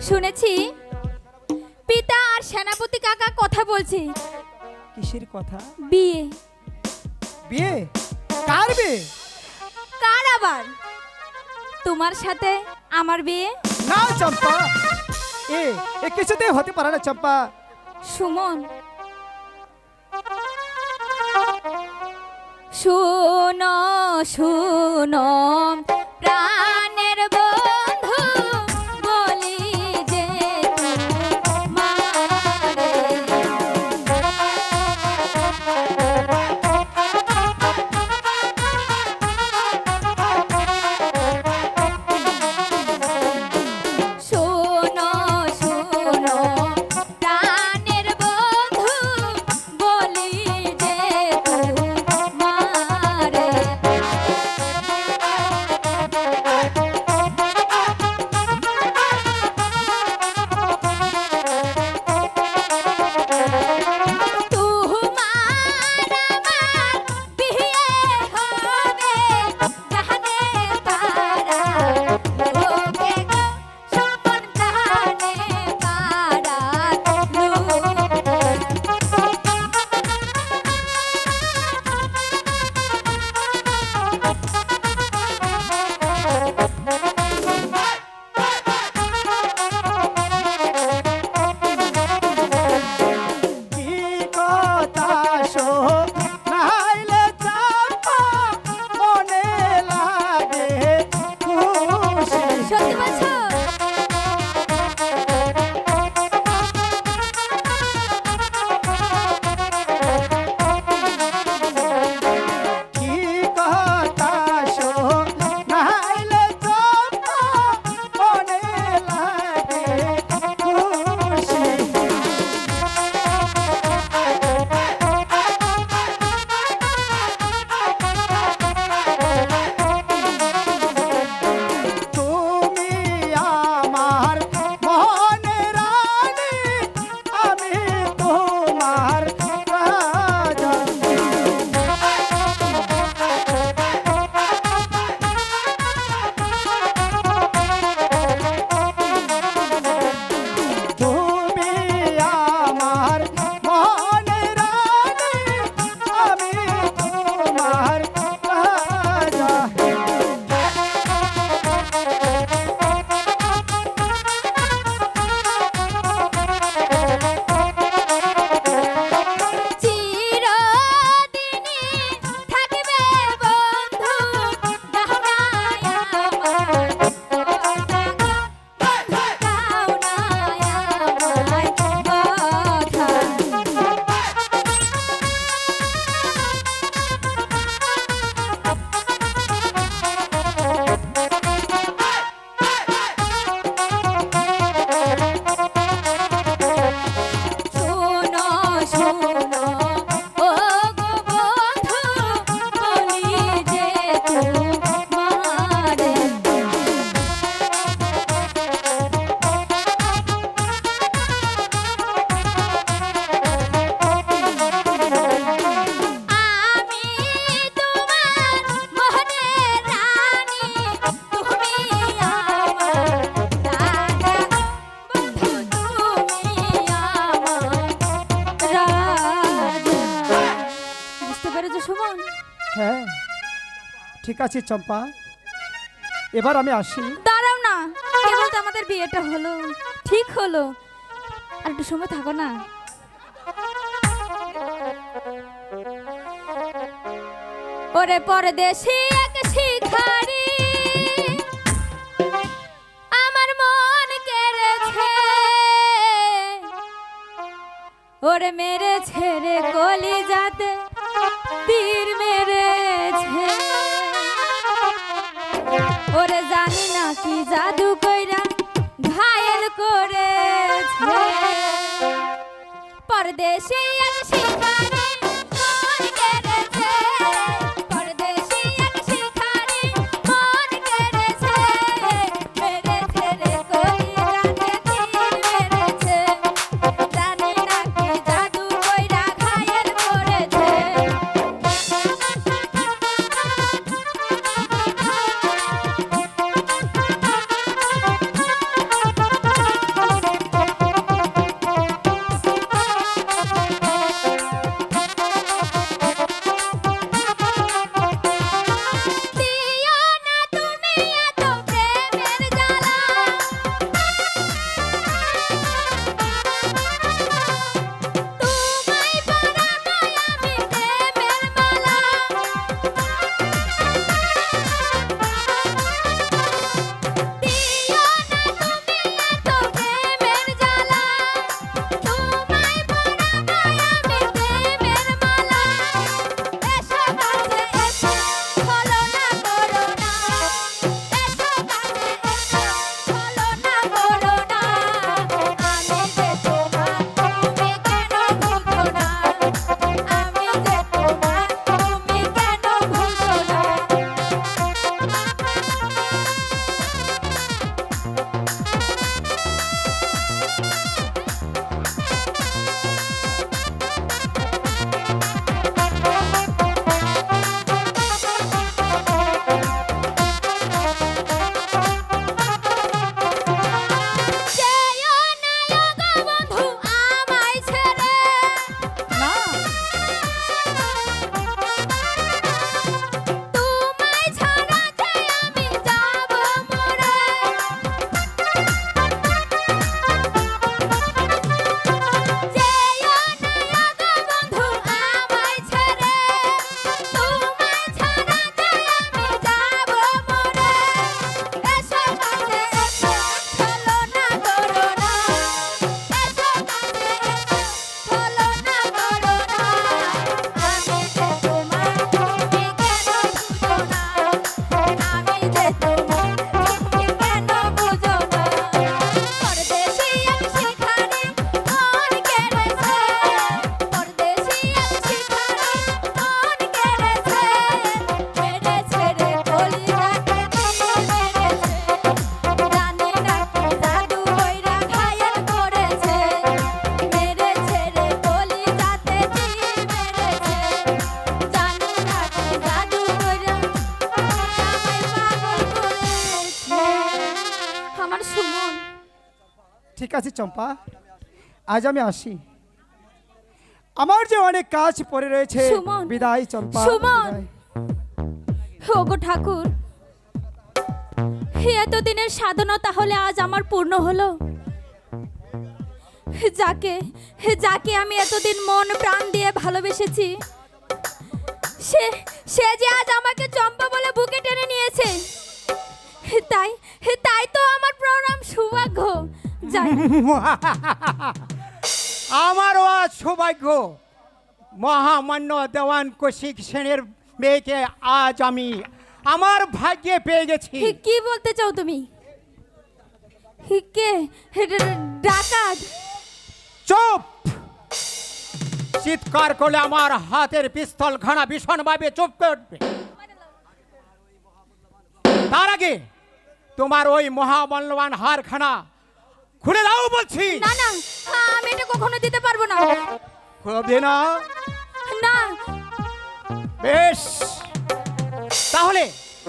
শুনেছি পিতা আর সেনাপতি কাকা কথা বলছে। কিসের কথা? বিয়ে। বিয়ে? কার বিয়ে? কার আবার? তোমার সাথে আমার বিয়ে। না চম্পা, এ কিছুতেই হতে পারে না চম্পা। সুমন, শুনো শুনো প্রাণের বন্ধু, বলি যে তোমারে। শুনো শুনো প্রাণের বন্ধু, বলি যে তোমারে। সত্যি বলছো? হ্যাঁ ঠিক আছে চম্পা, এবার আমি আসি। দাঁড়াও না, কেবল তো আমাদের বিয়েটা হলো, ঠিক হলো, আর একটু সময় থাকো না। ওরে পরদেশি এক শিখারি আমার মন কেড়েছে, ওরে মেরেছে রে কলিজাতে তীর মেরেছে, ওরে জানি না কি জাদু কইরা ঘায়েল করেছে। পরদেশি এক শিখারি মন কেড়েছে, পরদেশি এক শিখারি মন কেড়েছে, মেরেছে রে কলিজাতে তীর মেরেছে, জানি না কি জাদু কইরা ঘায়েল করেছে। ঠিক আছে চম্পা, আজ আমি আসি। আমার যে অনেক কাজ পড়ে রয়েছে। সুমন, বিদায় চম্পা, সুমন। বিদায়। ওগো ঠাকুর, এতদিনের সাধনা তাহলে আজ আমার পূর্ণ হলো। যাকে যাকে আমি এতদিন মন প্রাণ দিয়ে ভালোবেসেছি, সে সে যে আজ আমাকে চম্পা বলে বুকে টেনে নিয়েছে, তাই তাই তো আমার প্রণাম সৌভাগ্য। যাই, আমারও আজ সৌভাগ্য। মহামান্য দেওয়ান কৌশিক সেনের মেয়েকে আজ আমি আমার ভাগ্যে পেয়ে গেছি। কি বলতে চাও তুমি? কে? ডাকাত? চুপ! চিৎকার করলে আমার হাতের পিস্তল ঘানা ভীষণভাবে চুপ করবে। তার আগে তোমার ওই মহামূল্যবান হারখানা খুলে দাও বলছি। না না, আমি এটা কখনো দিতে পারবো না। খুলবে না? না। বেশ, তাহলে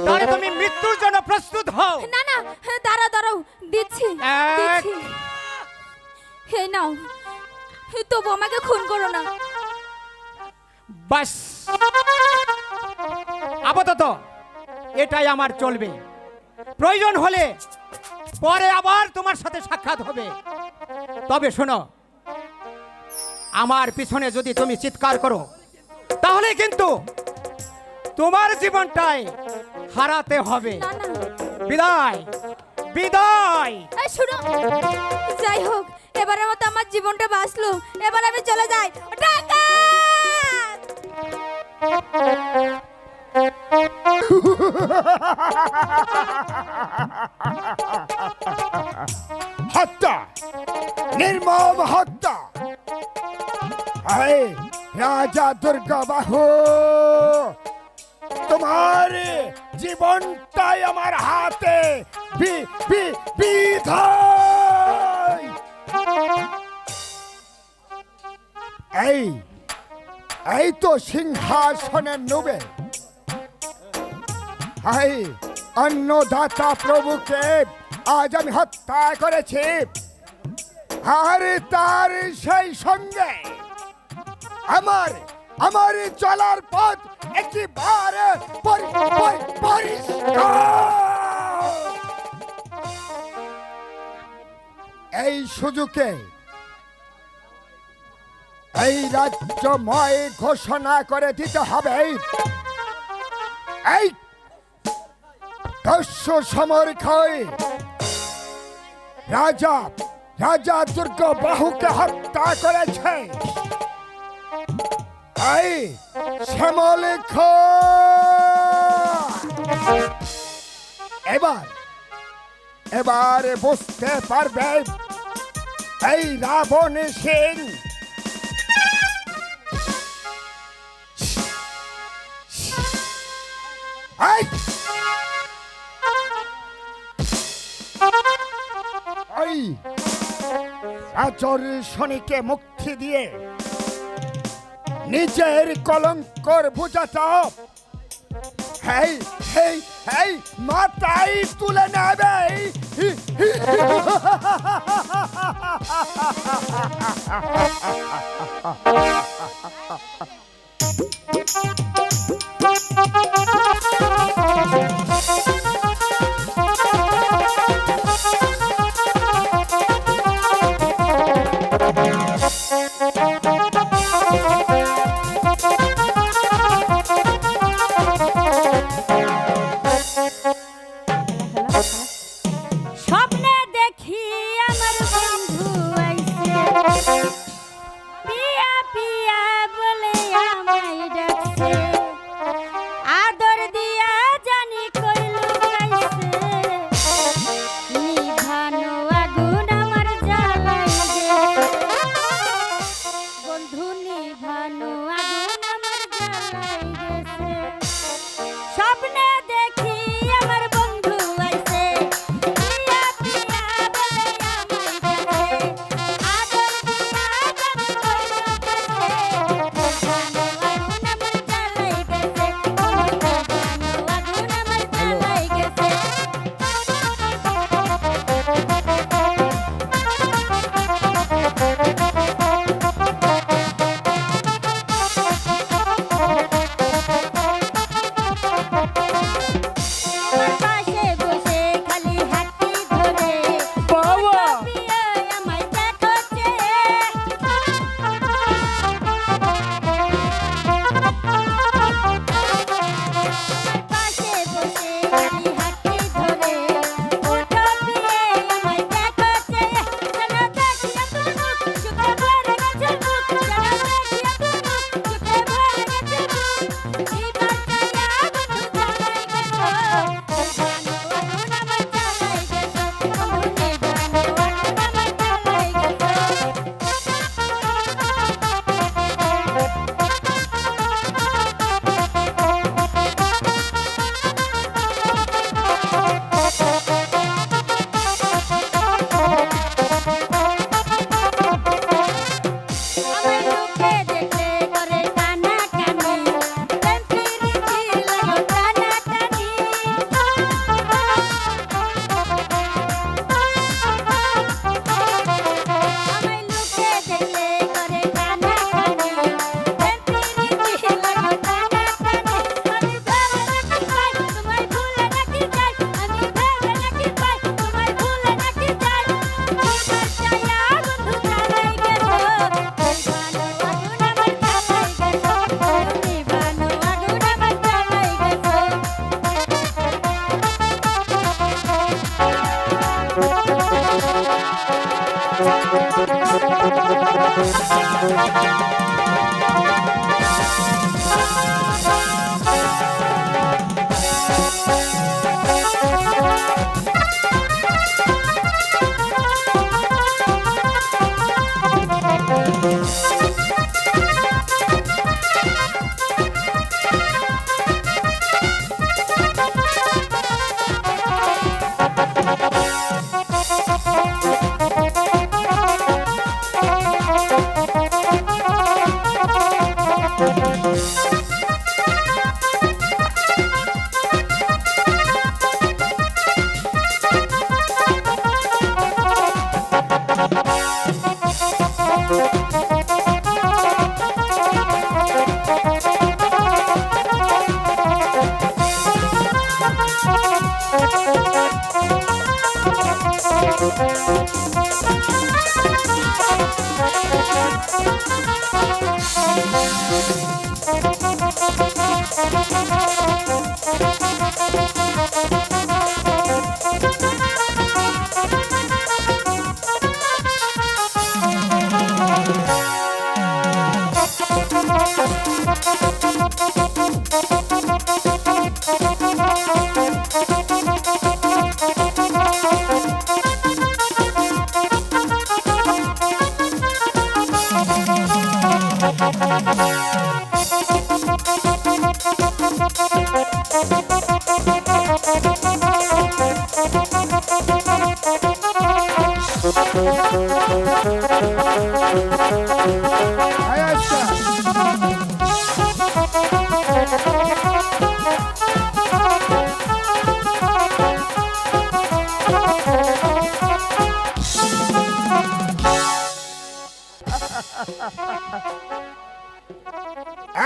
তাহলে তুমি মৃত্যুর জন্য প্রস্তুত হও। না না, দাঁড়াও, দিচ্ছি এক। দিচ্ছি। হে নাও, তবু আমাকে খুন করো না। বাস, আপাতত এটাই আমার চলবে। প্রয়োজন হলে পরে আবার তোমার সাথে সাক্ষাৎ হবে। তবে শোনো, আমার পিছনে যদি তুমি চিৎকার করো তাহলে কিন্তু তোমার জীবনটাই হারাতে হবে। না না, বিদায়, বিদায়। এই শুনো, যাই হোক, এবারের মতো আমার জীবনটা বাঁচলো। এবার আমি চলে যাই। ডাকাত! হত্যা, নির্মম হত্যা। আরে রাজা দুর্গা বাহু, তোমার জীবনটাই আমার হাতে বিধায়। এই তো সিংহাসনের নুবে। অন্নদাতা প্রভুকে আজ আমি হত্যা করেছি, আর তার সেই সঙ্গে আমার চলার পথ একেবারে পরিষ্কার। এই সুযোগে এই রাজ্যময় ঘোষণা করে দিতে হবে, এই দস্যু সমরখাই রাজা দুর্গা বাহুকে হত্যা করেছে। এই শ্যামল এবার বুঝতে পারবে এই রাবণ সিং রাজর শনিকে মুক্তি দিয়ে নিজের কলঙ্কর বুঝাটা মাথায় তুলে নেবে। স্বপ্নে দেখি আমার বন্ধু আইছে, পিয়া পিয়া বলে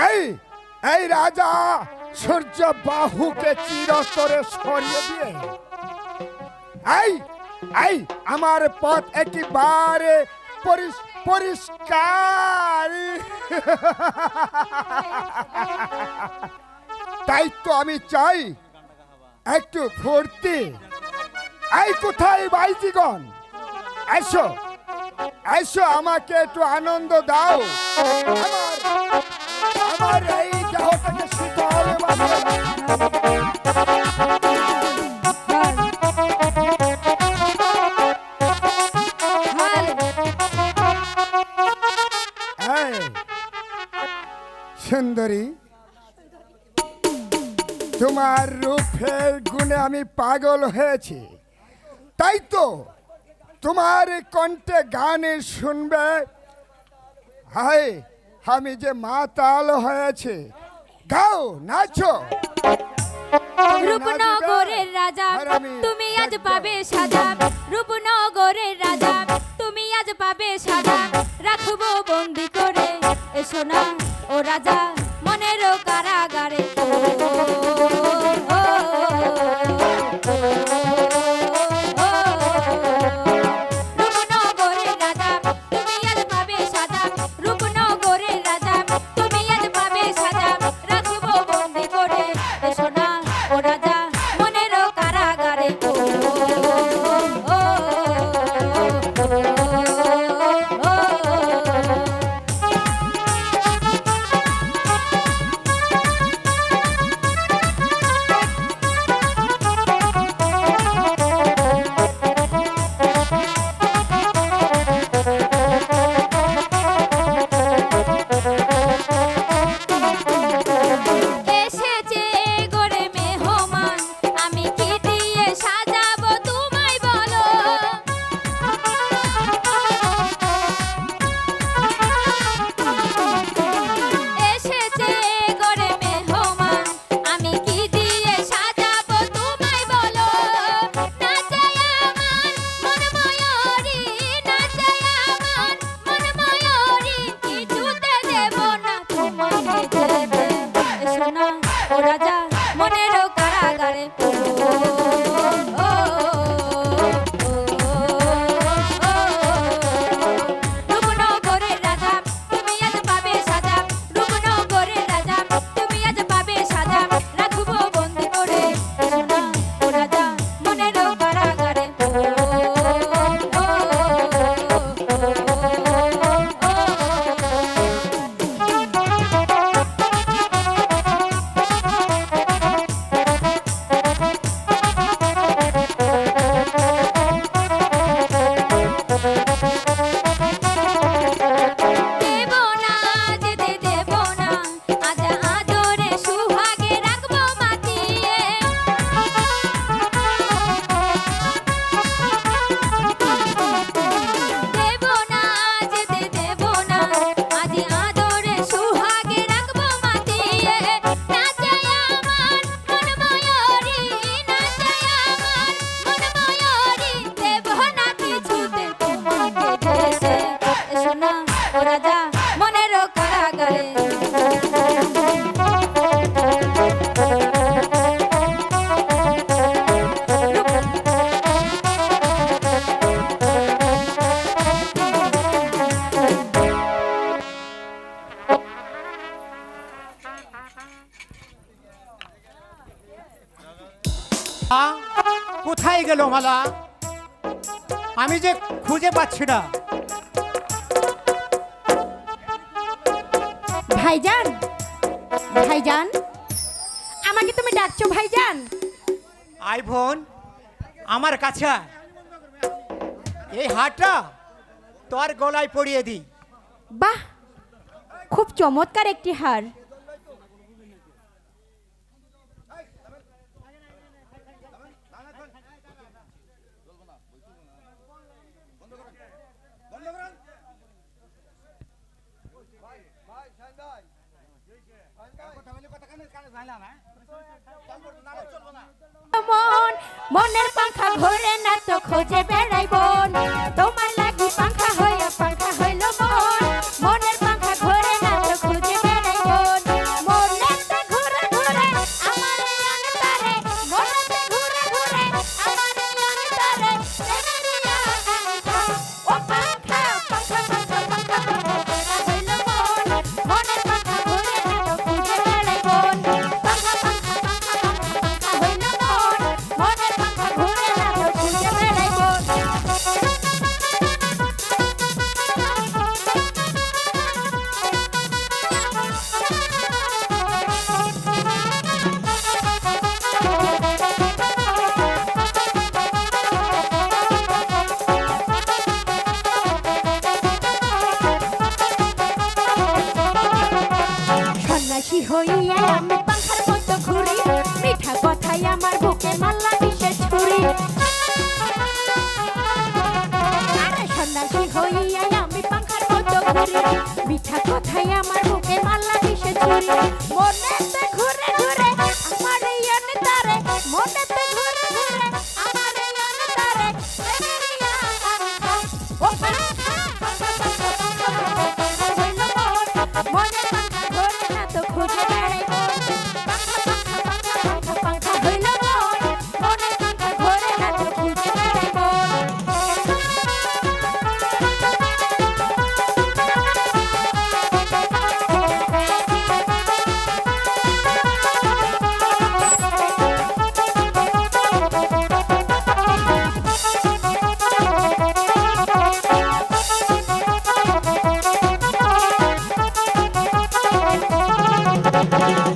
এই এই রাজা সূর্য বাহুকে চিরতরে সরিয়ে দিয়ে এই এই আমার পথ একেবারে পরিষ্কার। তাই তো আমি চাই একটু ফুর্তি। এই কোথায় ভাইজিগণ, এসো এসো, আমাকে একটু আনন্দ দাও। আমার এই দেহটাকে শীতল বানিয়ে এই, সুন্দরী, তোমার রূপের গুণে আমি পাগল হয়েছি। তাই তো তোমার কণ্ঠে গানে শুনবে হায় আমি যে মাতাল হয়েছে। গাও, নাচো। রূপনগরের রাজা তুমি আজ পাবে সাজা, রূপনগরের রাজা তুমি আজ পাবে সাজা, রাখবো বন্দি করে এসো না ও রাজা মনেরও কারাগারে। রূপনগরের রাজা তুমি আজ পাবে সাজা, রূপনগরের রাজা তুমি আজ পাবে সাজা, রাখবো বন্দি করে এসো না ও রাজা মনেরও কারাগারে। গেল মালা? আমি যে খুঁজে পাচ্ছি না। ভাইজান, ভাইজান, আমাকে তুমি ডাকছো ভাইজান? আই বোন, আমার কাছে আয়। এই হারটা তোর গলায় পরিয়ে দিই। বাহ, খুব চমৎকার একটি হার। মন মনের পাখা ঘোরে না তো খোঁজে বেড়াই বোন, তোমার লাগি পাখা হইল মন, মনের পাখা ঘোরে না তো খুঁজে বেড়াই বোন, মনেতে ঘুরে ঘুরে আমার এই অন্তরে, মনেতে ঘুরে ঘুরে আমার এই অন্তরে, প্রেমেরিয়া আশা। ও পাখা পাখা পাখা পাখা হইল মন, মনের পাখা ঘোরে না তো খুঁজে বেড়াই বোন, পাখা পাখা পাখা পাখা হইল মন, মনের পাখা ঘুরে না তো খুঁজে বেড়াই বোন। সন্ন্যাসী হইয়া আমি পাখার মতো ঘুরি, মিঠা কথাই আমার বুকে মাল্লা বিশেষ ছুরি। আরে সন্ন্যাসী হইয়া আমি পাখার মতো ঘুরি, মিঠা কথাই আমার বুকে মাল্লা বিশেষ ছুরি। মনেতে ঘুরে ঘুরে আমার এই অন্তরে, মনেতে ঘুরে ঘুরে আমার এই অন্তরে, প্রেমেরিয়া আশা। ও পাখা পাখা পাখা পাখা হইল মন, মনের পাখা ঘোরে না তো খুঁজে বেড়াই বোন, পাখা পাখা পাখা পাখা পাখা হইল মন, মনের পাখা ঘোরে না তো খুঁজে বেড়াই বোন।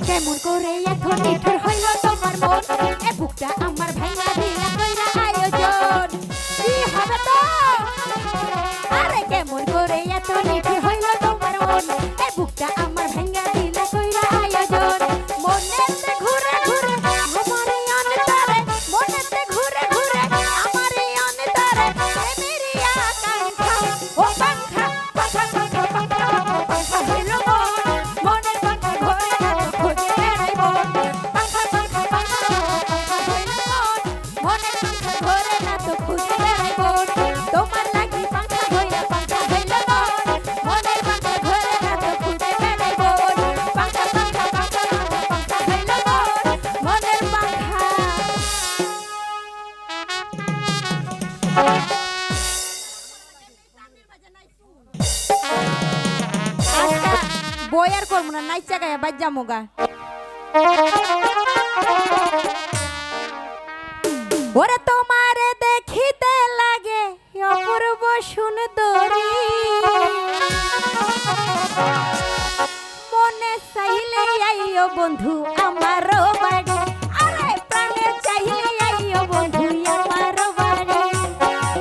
কেমন করে এখন নিঠুর হইল তোমার মন, এ বুকটা আমার ভাঙা দিলা কইরা আয়োজন, কি হবে তো? আরে কেমন করে এত নিঠুর হইল তোমার মন, এ বুকটা আমার ভাঙা দিলা কইরা আয়োজন, মনেতে ঘুরে ঘুরে আমার এই অন্তরে, মনেতে ঘুরে ঘুরে আমার এই অন্তরে, প্রেমেরিয়া আকাঙ্ক্ষা। ও পাখা পাখা পাখা পাখা পাখা হইল মন, মনের পাখা ঘোরে না তো খুঁজে বেড়াই বোন, পাখা পাখা পাখা পাখা হইল মন, মনের পাখা ঘোরে না তো খুঁজে বেড়াই বোন, তোমার লাগি পাখা হইল মন, মনের পাখা ঘোরে না তো খুঁজে বেড়াই বোন, পাখা পাখা পাখা পাখা হইল মন, মনের পাখা। বই আর করবো না, নাইচা গায়া বাজ জামুগা। ওরে তোমারে দেখিতে লাগে অপূর্ব সুন্দরী, মনে চাইলে আইও বন্ধু আমারও বাড়ি, আরে প্রাণে চাইলে আইও বন্ধু আমারও বাড়ি,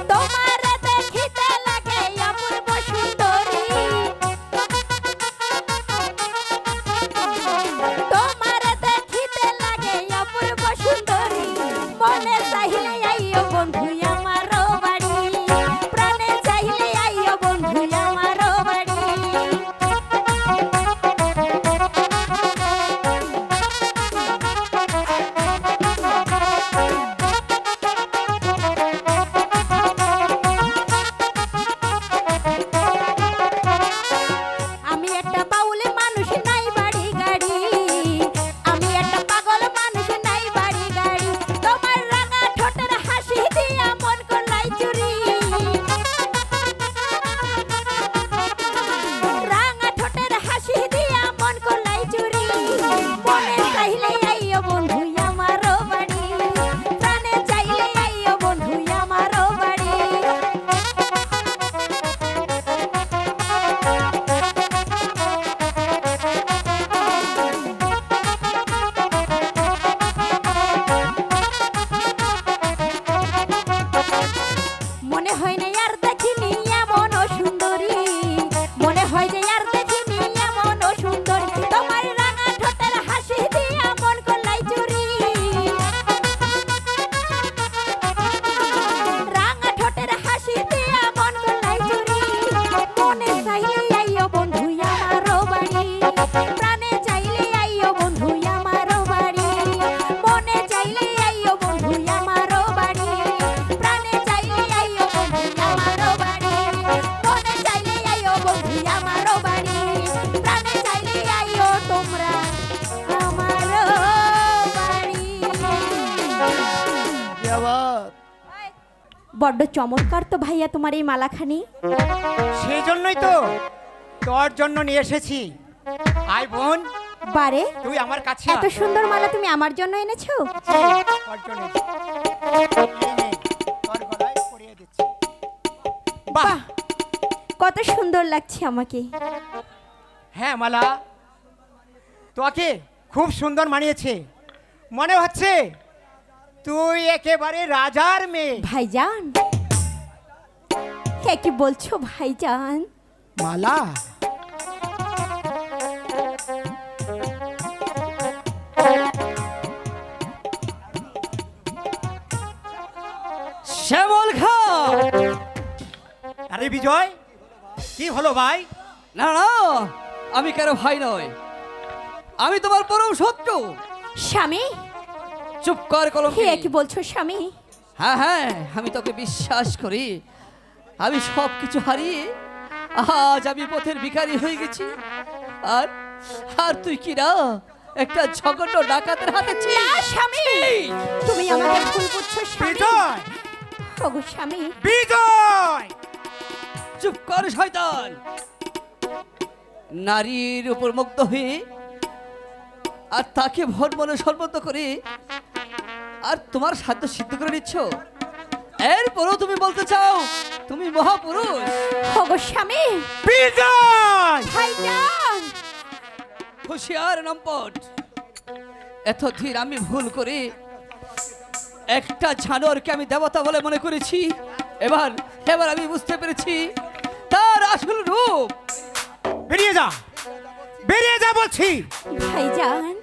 তোমারে দেখিতে লাগে অপূর্ব সুন্দরী, তোমারে দেখিতে লাগে অপূর্ব সুন্দরী, মনে চাইলে আইও বন্ধু আমারও বাড়ি, প্রাণে চাইলে আইও বন্ধু আমারও বাড়ি। বড্ড চমৎকার তো ভাইয়া তোমার এই মালাখানি। সেই জন্যই তো তোর জন্য নিয়ে এসেছি। আয় বোন, বারে, তুই আমার কাছে এত সুন্দর মালা তুমি আমার জন্য এনেছো? তোর জন্য এই নে, তোর গলায় পরিয়ে দিচ্ছি। বাহ, বাহ, কত সুন্দর লাগছে আমাকে। হ্যাঁ মালা, তোকে খুব সুন্দর মানিয়েছে। মনে হচ্ছে তুই একেবারে রাজার মেয়ে। ভাইজান, কে কি বলছো ভাইজান? মালা, শ্যামল খা। আরে বিজয়, কি হলো ভাই? না না, আমি কারো ভাই নয়, আমি তোমার পরম শত্রু। স্বামী, চুপ কর কলম। কে কি বলছো স্বামী? হ্যাঁ হ্যাঁ, আমি তোকে বিশ্বাস করি। আমি সব কিছু হারিয়ে আজ আমি পথের ভিখারি হয়ে গেছি। আর আর তুই কি না একটা ঝগড় ডাকাতের হাতে ছিস। না স্বামী, তুমি আমাকে ভুল বুঝছো স্বামী। বিজয়, ওগো স্বামী, বিজয়, চুপ কর শয়তান। নারীর উপর মুগ্ধ হয়ে আর তাকে ভোট মনে সর্বত করে আর তোমার সাধ্য সিদ্ধ করে নিচ্ছ। এরপরও তুমি বলতে চাও তুমি মহাপুরুষ। ওগো স্বামী, বিজয়, ভাইজান, হুঁশিয়ার নম্পট। এতদিন আমি ভুল করে একটা জানোয়ারকে আমি দেবতা বলে মনে করেছি। এবার এবার আমি বুঝতে পেরেছি তার আসল রূপ। বেরিয়ে যা, বেরিয়ে যা বলছি। ভাইজান,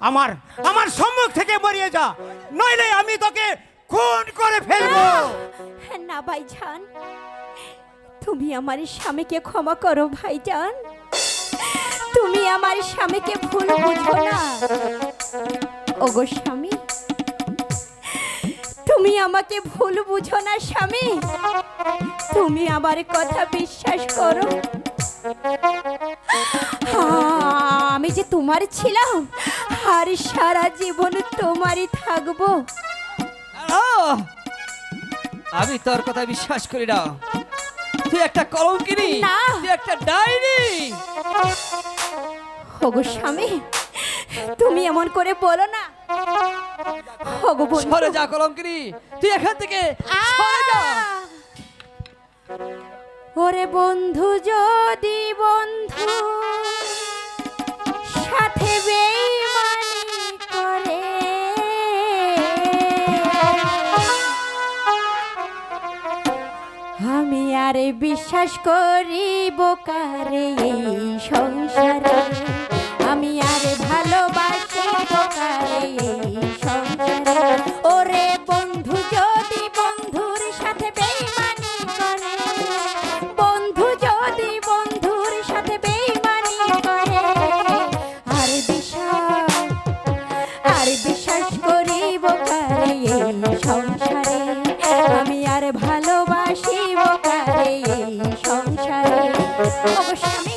আমার আমার সম্মুখ থেকে বেরিয়ে যা, নইলে আমি তোকে খুন করে ফেলবো। না ভাইজান, তুমি আমার স্বামীকে ক্ষমা করো ভাইজান। তুমি আমার স্বামীকে ভুল বুঝো না। ওগো স্বামী, তুমি আমাকে ভুল বুঝো না স্বামী। তুমি আমার কথা বিশ্বাস করো। আমি যে তোমার ছিলাম আর সারা জীবন তোমারই থাকবো। আহ! আমি তোর কথা বিশ্বাস করি না। তুই একটা কলঙ্কিনী, না। তুই একটা ডাইনি। ওগো স্বামী, তুমি এমন করে বলো না। ওগো বন্ধু, সরে যা কলঙ্কিনী, তুই এখান থেকে সরে যা। ওরে বন্ধু, যদি বন্ধু সাথে বেঈমানি করে, আমি আরে বিশ্বাস করিব কারে এই সংসারে, আমি আরে ভালোবাসিব কারে এই সংসারে। ওরে বন্ধু, যদি বন্ধুর সাথে বেঈমানি করে, বন্ধু যদি বন্ধুর সাথে বেঈমানি করে, আর বিশ্বাস করিব কারে এই সংসারে, আমি আর ভালোবাসিব কারে এই সংসারে। অবশ্যই আমি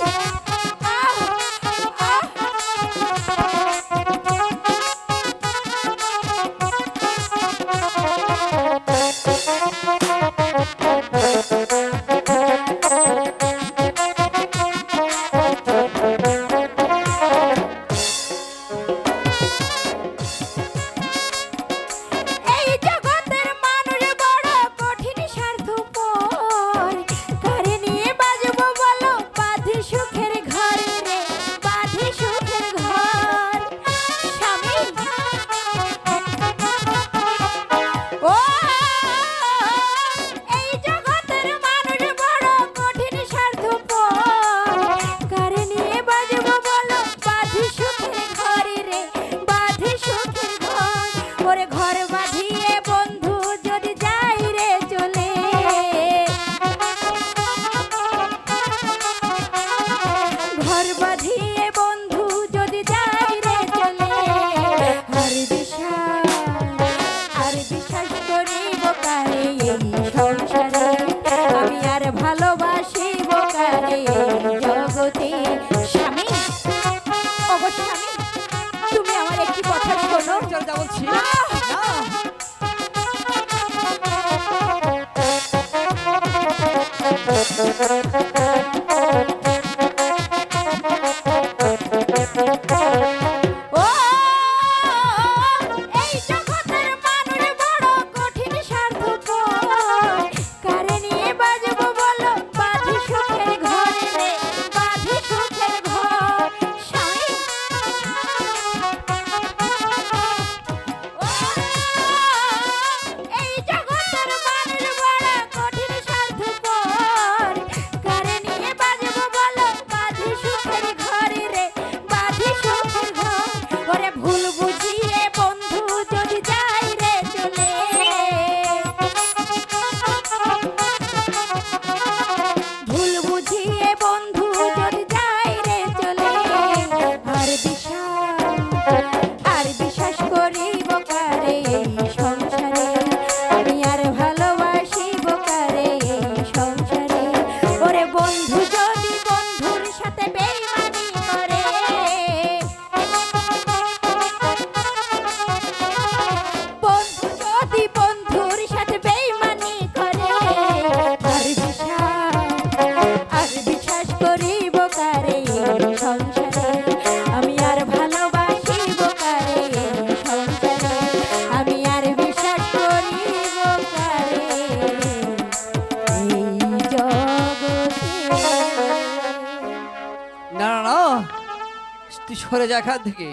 তুই সরে যা এখান থেকে।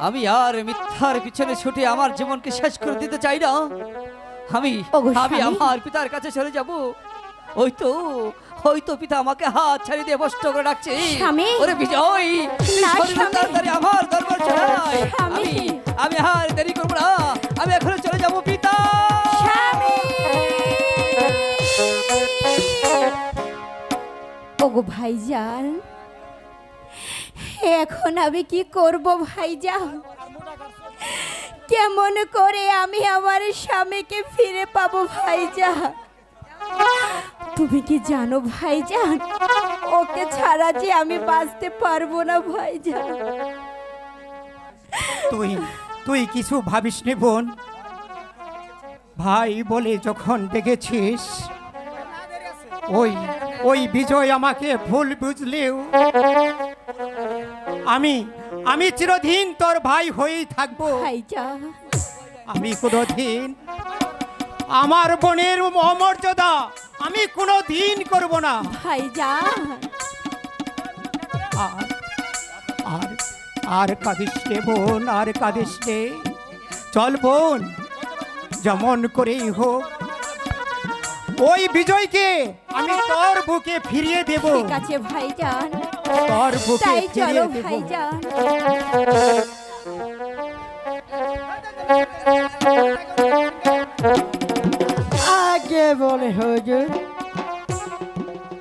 আমি আর মিথ্যার পিছনে ছুটে আমার জীবনকে শেষ করে দিতে চাই না। আমি ওগো আমি স্বামী। আমার পিতার কাছে চলে যাব। ওই তো পিতা আমাকে হাত ছাড়িয়ে দিয়ে বষ্ট করে ডাকছে। স্বামী। ওরে বিজয়, তুই না, সরে যা স্বামী। তাড়াতাড়ি আমার দরবার চলে আয়। স্বামী। আমি আর দেরি করব না, আমি এখন চলে যাব পিতা। স্বামী। ওগো ভাইজান, এখন আমি কি করব ভাইজান? কেমন করে আমি আমার স্বামীকে ফিরে পাবো ভাইজান? তুমি কি জানো ভাইজান, ওকে ছাড়া যে আমি বাঁচতে পারবো না ভাইজান। তুই কিছু ভাবিস নে বোন। ভাই বলে যখন ডেকেছিস, ওই বিজয় আমাকে ভুল বুঝলেও আমি চিরদিন তোর ভাই হয়েই থাকবো। ভাইজান, আমি কোনোদিন আমার বোনের অমর্যাদা আমি কোনোদিন করব না। ভাইজান, আর আর আর কাঁদিস রে বোন, আর কাঁদিস রে। চল বোন, যেমন করেই হোক ওই বিজয়কে আমি তোর বুকে ফিরিয়ে দেব। ঠিক আছে ভাইজান, তোর বুকে তাই চলো ফিরিয়ে দেব। ভাইজান। আগে বলে হুজুর।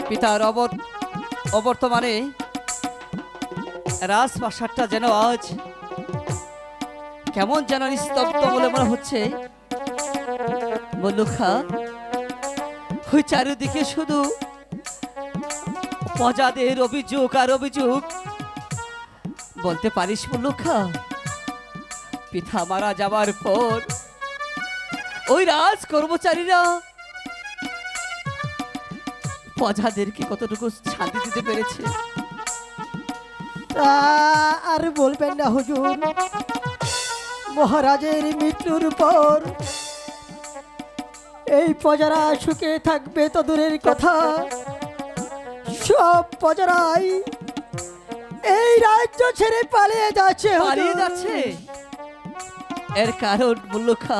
পিতার অবর্তমানে রাজপ্রাসাদটা যেন আজ কেমন যেন নিস্তব্ধ বলে মনে হচ্ছে। বল্লুখা, ওই চারিদিকে শুধু প্রজাদের অভিযোগ আর অভিযোগ। বলতে পারিস বল্লুখা, পিতা মারা যাবার পর ওই রাজ কর্মচারীরা প্রজাদেরকে কতটুকু শান্তি দিতে পেরেছে? তা আর বলবেন না হুজুর, মহারাজের মৃত্যুর পর এই প্রজারা সুখে থাকবে তো দূরের কথা, সব প্রজারাই এই রাজ্য ছেড়ে পালিয়ে যাচ্ছে হুজুর। পালিয়ে যাচ্ছে। এর কারণ বল্লুখা,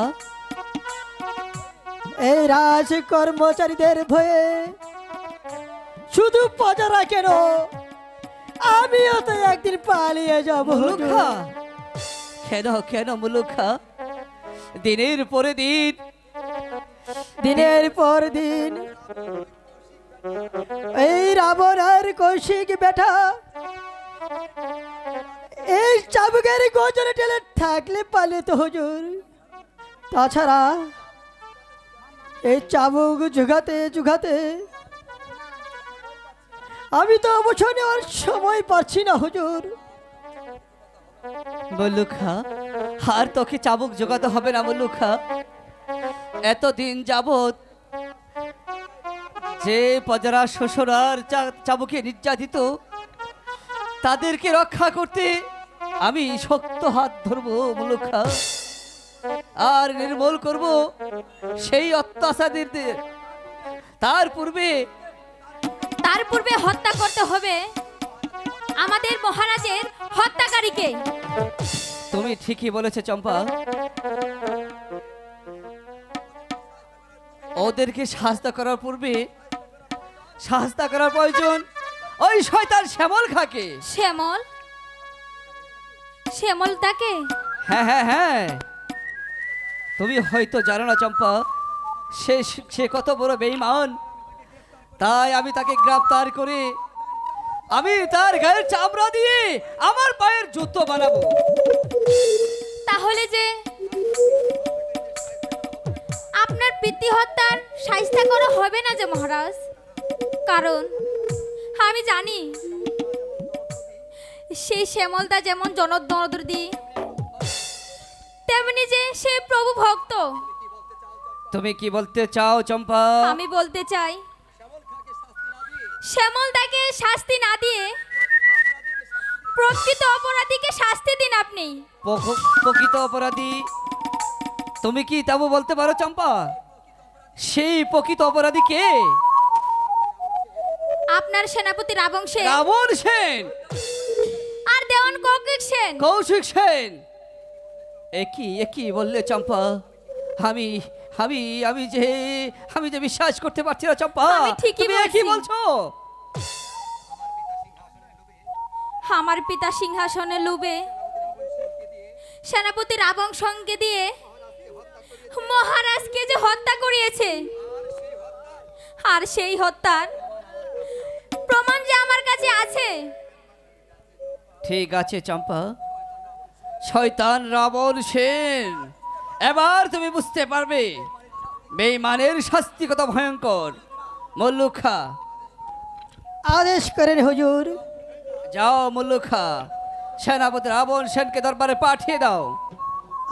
এই রাজ কর্মচারীদের ভয়ে শুধু প্রজারা কেন, আমিও তো একদিন পালিয়ে যাব মুলুখা। হুজুর। কেন মুলুখা? দিনের পরে দিন দিনের পর দিন এই রাবণ আর কৌশিক বেটা এই চাবুকের গোজরে টেলে থাকলে পালিত হুজুর। তাছাড়া এই চাবুক জুগাতে জুগাতে আমি তো অবসর নেওয়ার সময় পাচ্ছি না হুজুর। মুলুখা, আর তোকে চাবুক জোগাতে হবে না মুলুখা। এতদিন যাবত যে প্রজারা শ্বশুরার চাবুকে নির্যাতিত, তাদেরকে রক্ষা করতে আমি শক্ত হাত ধরবো মুলুখা, আর নির্মূল করব সেই অত্যাচারীদের। তার পূর্বে হত্যা করতে হবে আমাদের মহারাজের হত্যাকারীকে। তুমি ঠিকই বলেছো চম্পা। ওদেরকে শাস্তি করার পূর্বে শাস্তি করার প্রয়োজন ওই শয়তান শ্যামল খাকে। শ্যামল? শ্যামল তাকে? হ্যাঁ, তুমি হয়তো জানো না চম্পা, সে কত বড় বেঈমান। তাই আমি তাকে গ্রেফতার করে আমি তার গায়ের চামড়া দিয়ে আমার পায়ের জুতো বানাবো। তাহলে যে আপনার পিতৃ হত্যার শাস্তি করা হবে না যে মহারাজ, কারণ আমি জানি সেই শ্যামলদা যেমন জনদরদি, তেমনি যে সে প্রভু ভক্ত। তুমি কি বলতে চাও চম্পা? আমি বলতে চাই, শ্যামলদাকে শাস্তি না দিয়ে প্রকৃত অপরাধীকে শাস্তি দিন আপনি। প্রকৃত অপরাধী? তুমি কি তাবো বলতে পারো চম্পা? সেই প্রকৃত অপরাধী কে? আপনার সেনাপতি রাবণ সেন। রাবণ সেন? কৌশিক সেন। কৌশিক সেন, একই বললে চম্পা? আমি আমি আমি যে আমি যে বিশ্বাস করতে পারছি না চম্পা। আমি ঠিকই তুমি বলছি। কি বলছো? আমার পিতা সিংহাসনে লুবে সেনাপতি রাবণ সঙ্গে দিয়ে মহারাজকে যে হত্যা করিয়েছে, আর সেই হত্যার প্রমাণ যে আমার কাছে আছে। ঠিক আছে চম্পা, শয়তান রাবণ সেন, এবার তুমি বুঝতে পারবে বেঈমানের শাস্তি কত ভয়ঙ্কর। মল্লুখা, আদেশ করেন হুজুর। যাও মল্লুখা, সেনাপতি রাবণ সেনকে দরবারে পাঠিয়ে দাও।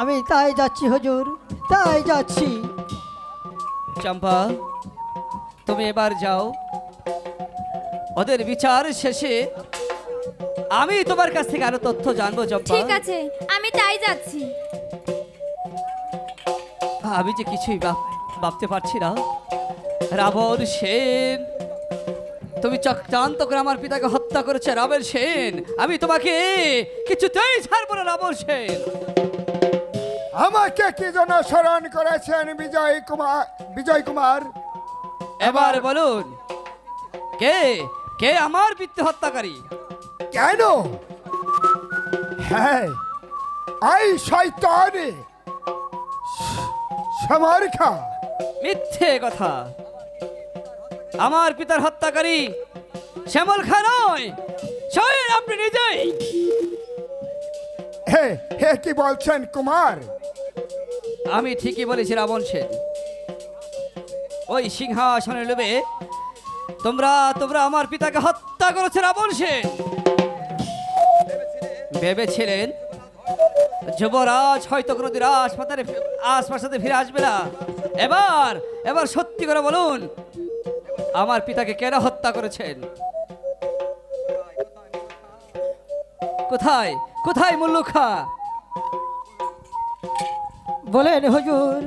আমি তাই যাচ্ছি হুজুর, তাই যাচ্ছি। চম্পা, তুমি এবার যাও, ওদের বিচার শেষে আমি তোমার কাছ থেকে আরো তথ্য জানবো চম্পা। ঠিক আছে, আমি তাই যাচ্ছি। আমি যে কিছুই ভাবতে পারছি না। রাবণ সেন, তুমি চক্রান্ত করে আমার পিতাকে হত্যা করেছে রাবণ সেন। আমি তোমাকে কিছুতেই ছাড়বো না রাবণ সেন। আমাকে কি জন্য স্মরণ করেছেন বিজয় কুমার? এবার বলুন, কে কে আমার পিতৃ হত্যাকারী? কেন? হ্যাঁ, এই শয়তান সমরখা। মিথ্যে কথা। আমার পিতার হত্যাকারী শ্যামল খা নয়, স্বয়ং আপনি নিজেই। হে হে, কি বলছেন কুমার? আমি ঠিকই বলেছি রাবণ সেন। ওই সিংহাসনে লোভে তোমরা আমার পিতাকে হত্যা করেছে রাবণ সেন। ভেবেছিলেন যুবরাজ হয়তো কোনোদিন আশপাশে ফিরে আসবে না। এবার সত্যি করে বলুন, আমার পিতাকে কেন হত্যা করেছেন? কোথায় কোথায় মল্লুখা? বলেন হুজুর।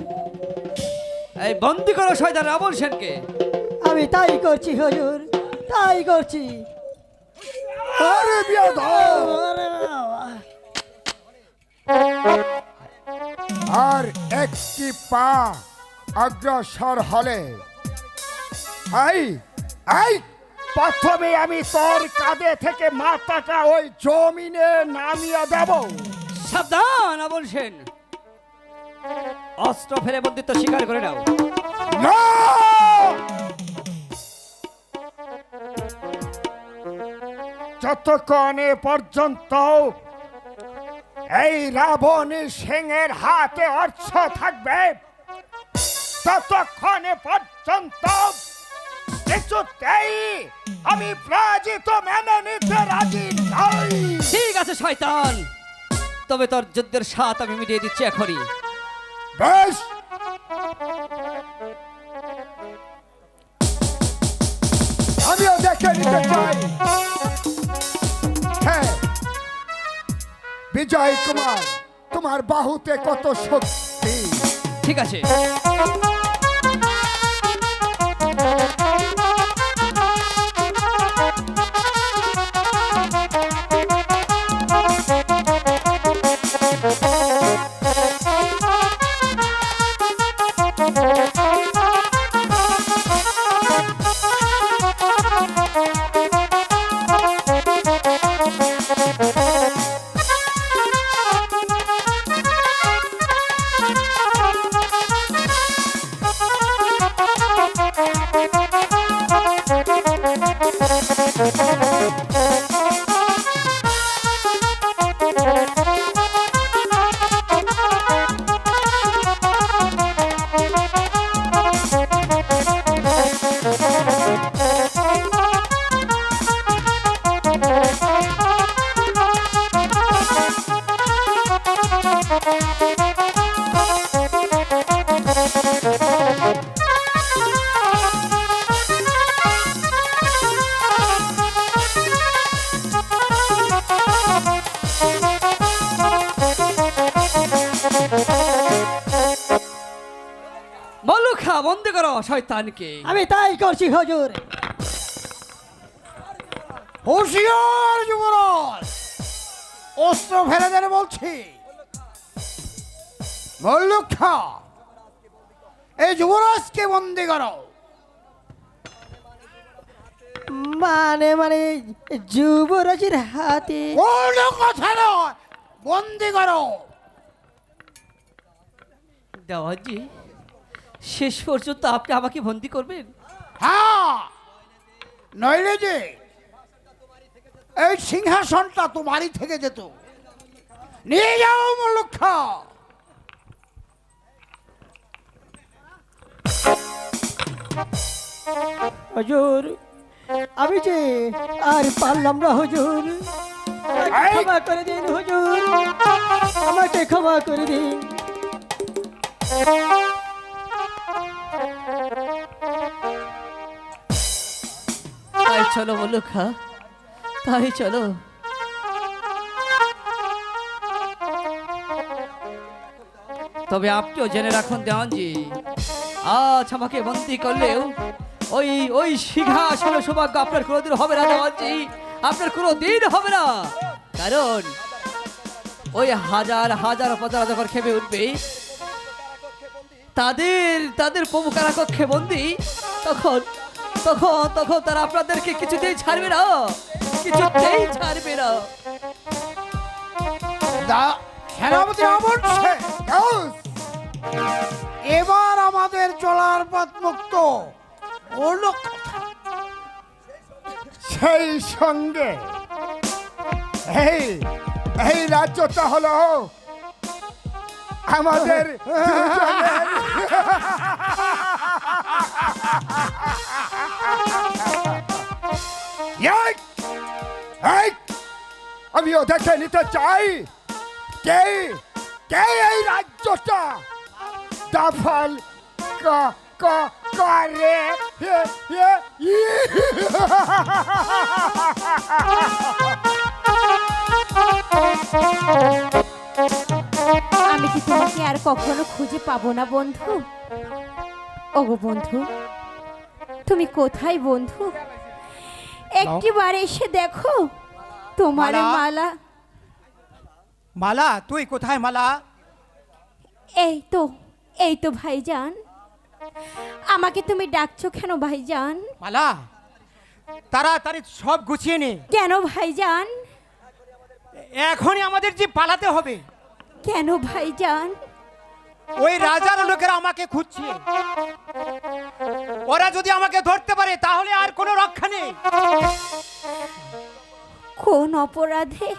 এই বন্দি করো শয়তান রাবণ সেনকে। আমি তাই করছি হুজুর, তাই করছি। আরে বিয়াদব! আর একটি পা অগ্রসর হলে এই প্রথমে আমি তোর কাঁধে থেকে মাথাটা ওই জমিনে নামিয়ে দেব। সাবধান রাবণ সেন, অস্ত্র ফেলে বন্দিত্ব স্বীকার করে নাও। না! যতক্ষণে পর্যন্ত এই রাবণ সিংহের হাতে অর্থ থাকবে, ততক্ষণে পর্যন্ত কিছুতেই আমি পরাজিত মেনে নিতে রাজি নই। ঠিক আছে শয়তান, তবে তোর যুদ্ধের স্বাদ আমি মিটিয়ে দিচ্ছি এখনই। বেশ, আমিও দেখে নিতে চাই। হ্যাঁ বিজয় কুমার, তোমার বাহুতে কত শক্তি। ঠিক আছে, মল্লুখা বন্দি করো শয়তানকে। আমি তাই করছি হুজুর। হুঁশিয়ার যুবরাজ, অস্ত্র ফেলে দেন বলছি। মল্লুক খা, এই যুবরাজকে বন্দি করো। মানে মানে যুবরাজের হাতে কোনো কথা নয়, বন্দি করো। দেওয়ানজি, শেষ পর্যন্ত আপনি আমাকে বন্দি করবেন? হ্যাঁ, নইলে যে এই সিংহাসনটা তোমারই থেকে যেত। নিয়ে যাও মল্লুক খা। হুজুর, আমি যে আর পারলাম না হুজুর, আমাকে ক্ষমা করে দিন হুজুর, আমাকে ক্ষমা করে দিন। তাই চলো মল্লুখা, তাই চলো। তবে আপনিও জেনে রাখুন দেওয়ানজি, আজ আমাকে বন্দি করলেও ওই ওই সিংহাসনে সৌভাগ্য আপনার কোনোদিন হবে না দেওয়ানজি, আপনার কোনোদিন হবে না। কারণ ওই হাজার হাজার প্রজারা যখন খেপে উঠবে, তাদের তাদের প্রভু কারাকক্ষে বন্দি, তখন তখন তখন তারা আপনাদেরকে কিছুতেই ছাড়বে না, কিছুতেই ছাড়বে না। সেনাপতি বলছে এবার আমাদের চলার পথ মুক্ত। বলল কথা। সেই সঙ্গে এই এই রাজ্যটা হলো আমাদের দুজনের। এই, এই, আমিও দেখে নিতে চাই কে কে এই রাজ্যটা দখল করে। আমি কি তোমাকে আর কখনো খুঁজে পাবো না বন্ধু? ওগো বন্ধু, তুমি কোথায় বন্ধু? একটিবার এসে দেখো তোমার মালা? মালা। মালা, তুই কোথায় মালা? এই তো ভাইজান, আমাকে তুমি ডাকছো কেন ভাইজান? মালা, তাড়াতাড়ি সব গুছিয়ে নে, কেন ভাইজান? এখনই আমাদের যে পালাতে হবে। কেন ভাইজান? ওই রাজার লোকেরা আমাকে খুঁজছে, ওরা যদি আমাকে ধরতে পারে তাহলে আর কোনো রক্ষা নেই। কোন অপরাধে?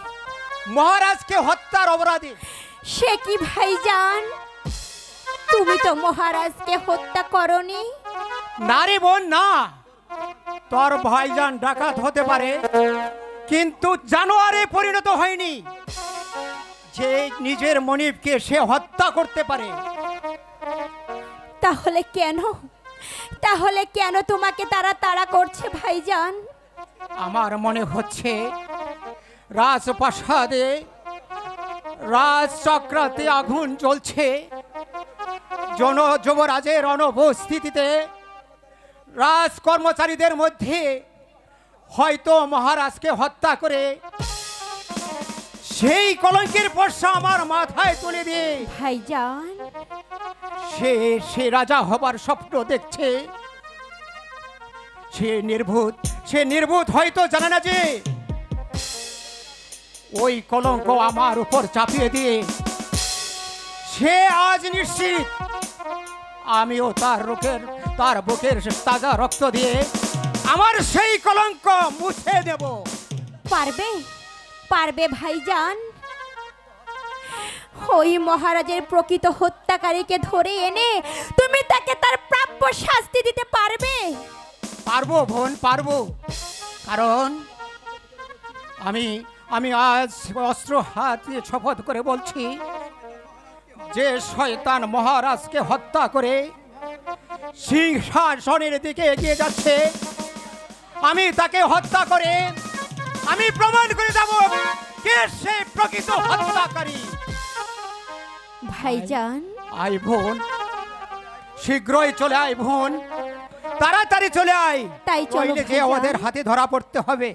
মহারাজকে হত্যার অপরাধে। সে কি ভাইজান? তুমি তো মহারাজকে হত্যা করনি। নারী বোন না, তোর ভাইজান ডাকাত হতে পারে কিন্তু জানোয়ারে পরিণত হয়নি যে নিজের মনিবকে সে হত্যা করতে পারে। তাহলে কেন তোমাকে তারা তাড়া করছে ভাইজান? আমার মনে হচ্ছে রাজপ্রাসাদে রাজচক্রাতে আগুন জ্বলছে। যুবরাজের অনুপস্থিতিতে রাজকর্মচারীদের মধ্যে হয়তো মহারাজকে হত্যা করে সেই কলঙ্কের বর্ষা আমার মাথায় তুলে দিয়ে ভাইজান, সে রাজা হবার স্বপ্ন দেখছে। সে নির্ভূত হয়তো জানে না যে ওই কলঙ্ক আমার উপর চাপিয়ে দিয়ে সে আজ নিশ্চিত আমিও তার বুকের তাজা রক্ত দিয়ে আমার সেই কলঙ্ক মুছে দেব। পারবে ভাইজান? ওই মহারাজের প্রকৃত হত্যাকারীকে ধরে এনে তুমি তাকে তার প্রাপ্য শাস্তি দিতে পারবে? পারবো বোন, পারবো। কারণ আমি আজ অস্ত্র হাতে শপথ করে বলছি, যে শয়তান মহারাজকে হত্যা করে সিংহাসনের দিকে এগিয়ে যাচ্ছে, আমি তাকে হত্যা করে আমি প্রমাণ করে দেব কে সে প্রকৃত হত্যাকারী। ভাইজান, আয় বোন, শীঘ্রই চলে আয় বোন, তাড়াতাড়ি চলে আয়। তাই চলো নইলে যে ভাইজান। আমাদের হাতে ধরা পড়তে হবে।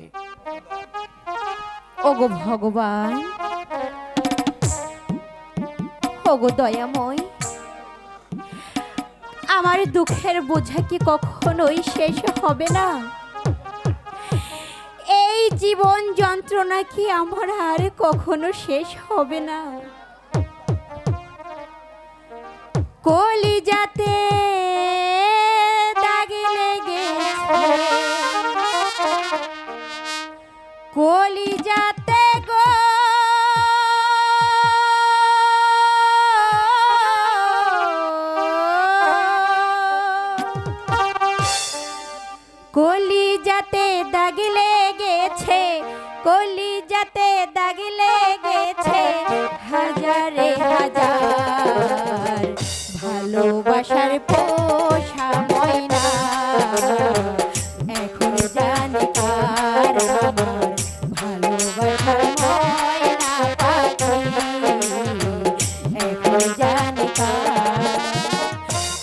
ওগো ভগবান, ওগো দয়াময়, আমার দুঃখের বোঝা কি কখনোই শেষ হবে না? এই জীবন যন্ত্রণা কি আমার আর কখনো শেষ হবে না? কলিজাতে দাগ লেগেছে, কলিজাতে গো কলিজাতে দাগ লেগেছে, কলিজাতে দাগ লেগেছে, হাজারে হাজার ভালোবাসার পোষা ময়না, এখন জানি কার আমার ভালোবাসার ময়না পাখি, এখন জানি কার।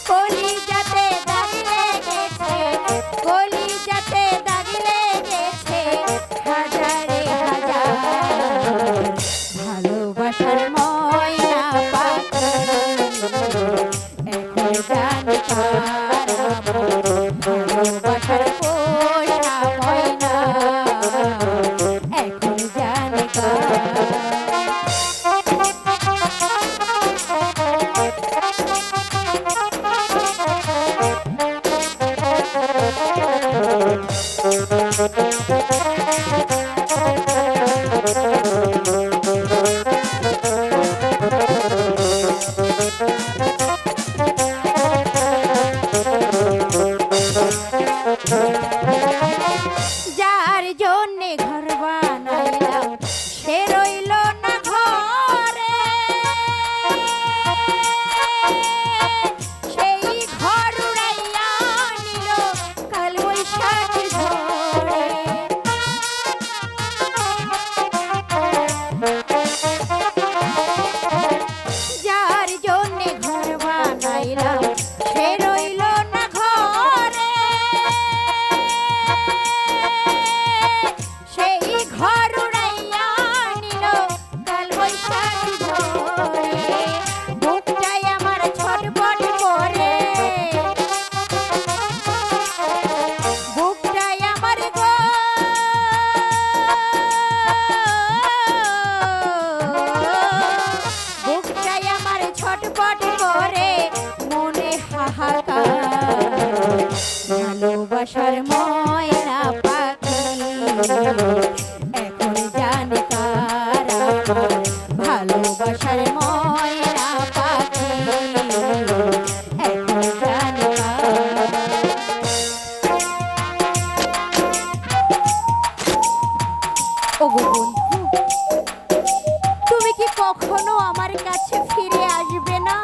কলিজাতে দাগ লেগেছে, কলিজাতে দাগ লেগেছে, হাজারে হাজার ভালোবাসার ময়না পাখি, এখন জানি কার আমার ভালোবাসার পোষা ময়না, এখন জানি কার। যার জন্যে ঘর বানাইলাম সে রইল না ঘরে, সেই ঘর উড়াইয়া নিল কাল বৈশাখ ঝড়ে। যার জন্যে ঘর বানাইলাম সে রইল না ঘরে, সেই ঘর উড়াইয়া নিল কাল বৈশাখ ঝড়ে। বুকটাই আমার ছটফট করে, বুকটাই আমার গো বুকটাই আমার ছটফট করে, মনে হাহাকার ভালোবাসার ময়না পাখি, এখন জানি কার আমার ভালোবাসার ময়না পাখি, এখন জানি কার। ওগো বন্ধু, তুমি কি কখনো আমার কাছে ফিরে আসবে না?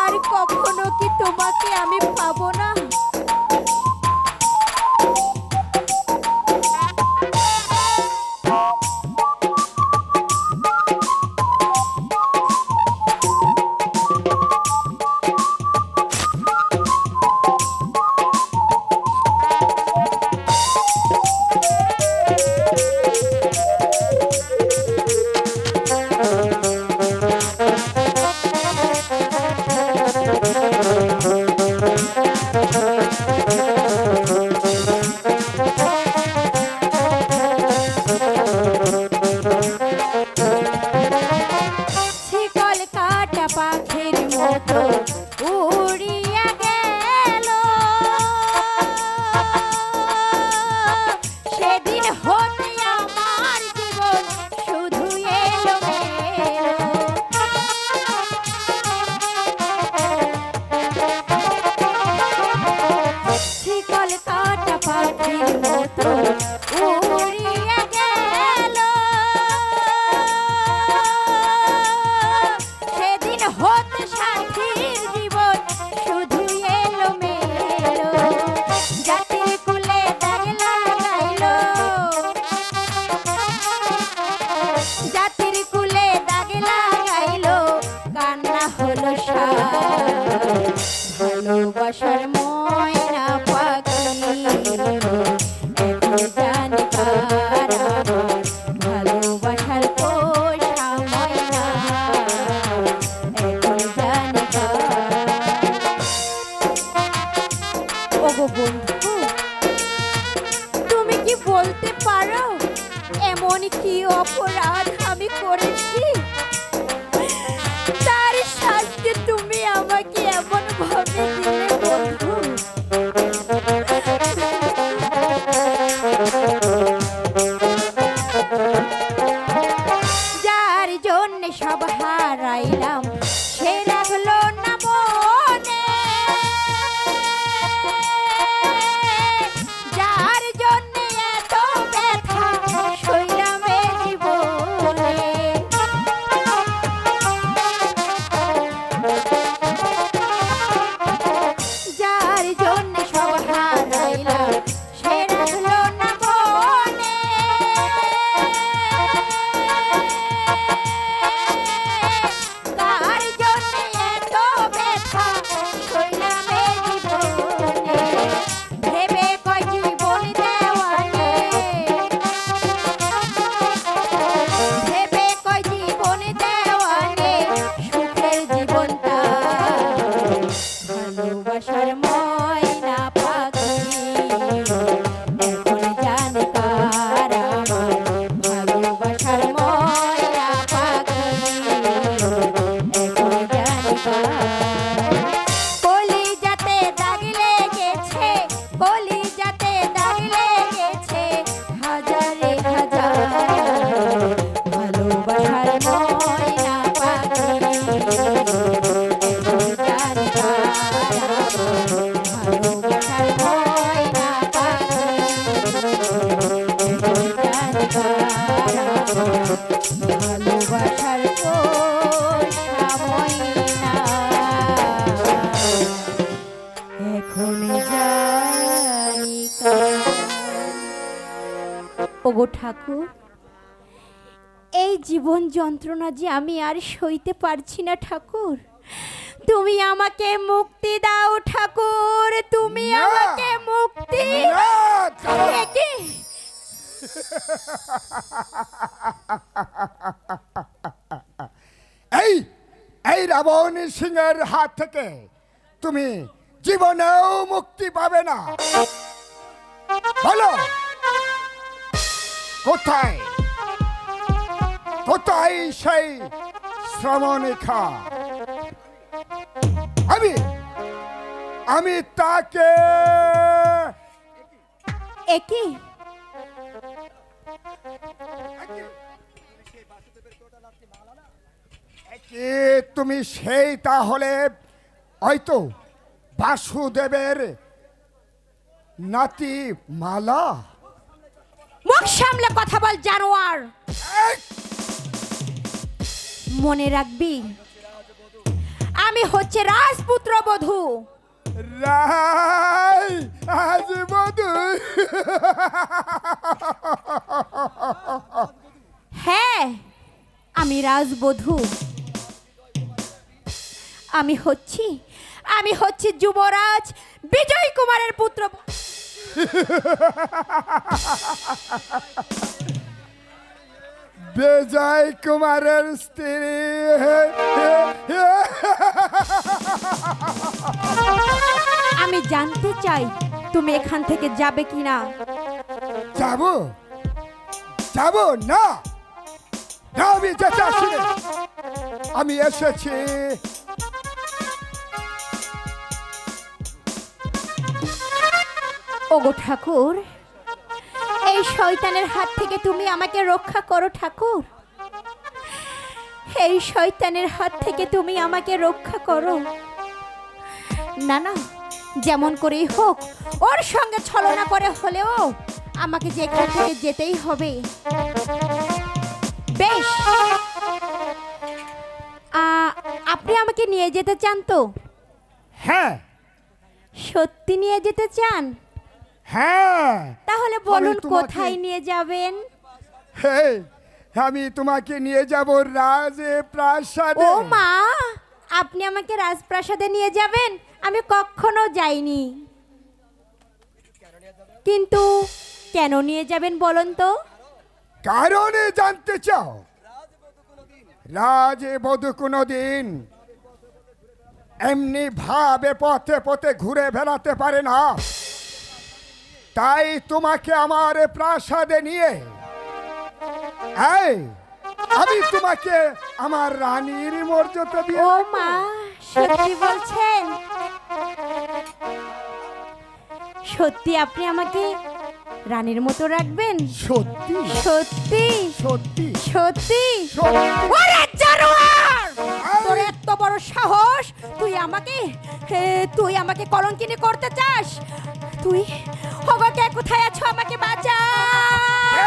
আর কখনো কি তোমাকে আমি পাবো না? শিকল কাটা পাখির মতো উড়িয়া গেল, সেদিন হতে আমার জীবন শুধু এলোমেলো। শিকল কাটা পাখির মতো উড়িয়া গেল, সেদিন হতে সাথীর জীবন শুধু এলোমেলো। জাতির কুলে দাগ লাগাইলো, জাতির কুলে দাগ লাগাইলো, কান্না হলো সার ভালোবাসার ময়না পাখি, এখন জানি কার আমার কি বলতে পারো এমন কি অপরাধ আমি করেছি তার শাস্তি তুমি আমাকে এমন ভাবে দিলে বন্ধু? যার জন্য সব হারাইলাম সে রাখলো না মনে, যার জন্য এত ব্যথা সইলাম এ জীবনে। যার জন্য সব হারাইলাম সে রাখলো না মনে, তার জন্য এত ব্যথা সইলাম এ জীবনে। ভেবে কয় জীবন দেওয়ানে, ভেবে কয় জীবন দেওয়ানে সুখের জীবনটা ভালোবাসার ময়না পাখি এখন জানে কার আমার ভালোবাসার ময়না পাখি এখন জানে কার। কলিজাতে দাগ লেগেছে, কলিজাতে দাগ লেগেছে হাজারে হাজার ভালোবাসার ময়না পাখি এখন জানে কার আমার ভালোবাসার ময়না পাখি এখন জানে কার আমার ভালোবাসার পোষা ময়না এখন জানি কার। ওগো ঠাকুর, এই জীবন যন্ত্রণা যে আমি আর সইতে পারছি না ঠাকুর, তুমি আমাকে মুক্তি দাও ঠাকুর, তুমি না। আমাকে মুক্তি। না, দাঁড়াও। এ কি? এই এই রাবণ সিংহের হাত থেকে তুমি জীবনেও মুক্তি পাবে না। বলো কোথায়, কোথায় সেই শ্রমণিখা? আমি আমি তাকে এ কি? কি তুমি সেই তাহলে হয়তো বাসুদেবের নাতি মালা? মুখ সামলে কথা বল জানোয়ার। এই, মনে রাখবি আমি হচ্ছে রাজপুত্র বধূ। রাই আজ বধূ। হ্যাঁ, আমি রাজবধূ। আমি হচ্ছি যুবরাজ বিজয় কুমারের পুত্র। বিজয় কুমারের স্ত্রী। আমি জানতে চাই তুমি এখান থেকে যাবে কিনা। যাব যাব না, না, আমি যেতে আসিনি। আমি এসেছি ওগো ঠাকুর, এই শয়তানের হাত থেকে তুমি আমাকে রক্ষা করো ঠাকুর, এই শয়তানের হাত থেকে তুমি আমাকে রক্ষা করো। না না, যেমন করেই হোক ওর সঙ্গে ছলনা করে হলেও আমাকে যে এখান থেকে যেতেই হবে। বেশ, আপনি আমাকে নিয়ে যেতে চান তো? হ্যাঁ সত্যি নিয়ে যেতে চান? হ্যাঁ। তাহলে বলুন তোমাকে- কোথায় নিয়ে যাবেন? হে, আমি তোমাকে নিয়ে যাব রাজপ্রাসাদে। ও মা, আপনি আমাকে রাজপ্রাসাদে নিয়ে যাবেন? আমি কখনো যাইনি, কিন্তু কেন নিয়ে যাবেন বলুন তো? কারণে জানতে চাও? রাজবধূ কোনোদিন এমনি ভাবে পথে পথে ঘুরে বেড়াতে পারে না। তাই তোমাকে আমার প্রাসাদে নিয়ে এই আমি তোমাকে আমার রানীর মর্যাদা দিয়ে ও মা, সত্যি বলছেন? সত্যি আপনি আমাকে রানীর মতো রাখবেন? সত্যি সত্যি সত্যি সত্যি? সত্যি। ওরে জানোয়ার! তোর এত বড় সাহস! তুই আমাকে কলঙ্কিনী করতে চাস? তুই আমাকে কোথায় আছো? আমাকে বাঁচাও!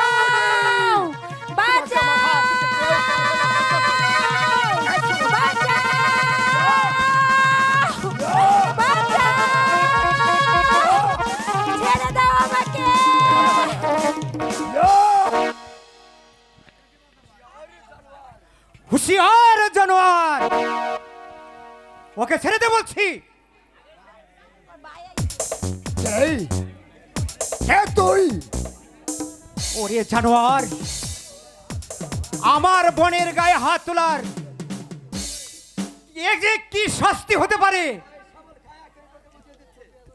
বাঁচাও! ছেড়ে দাও আমাকে! হুঁশিয়ার জানোয়ার, ওকে ছেড়ে দে বলছি। এই কে তুই? ওরে জানোয়ার, আমার বোনের গায়ে হাত তোলার এ যে কি শাস্তি হতে পারে,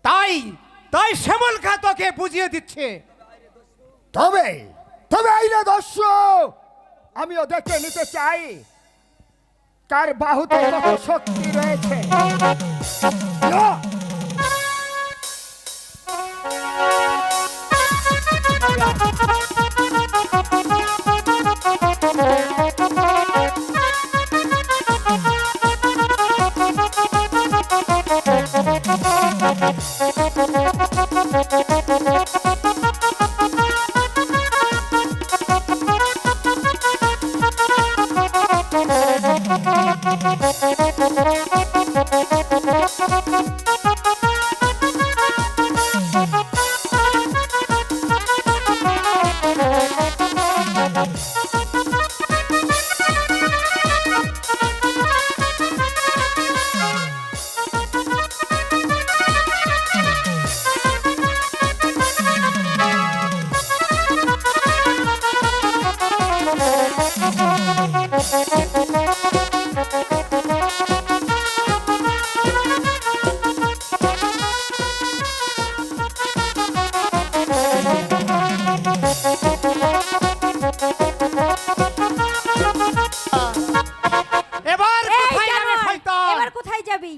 তাই তাই শ্যামল খা তোকে বুঝিয়ে দিচ্ছে। তবে তবে আইনা দস্য আমিও দেখে নিতে চাই কার বাহুতে কত শক্তি রয়েছে। ইয়া! এবার এই কোথায় যাবে জানোয়ার! শয়তান? এবার কোথায় যাবি?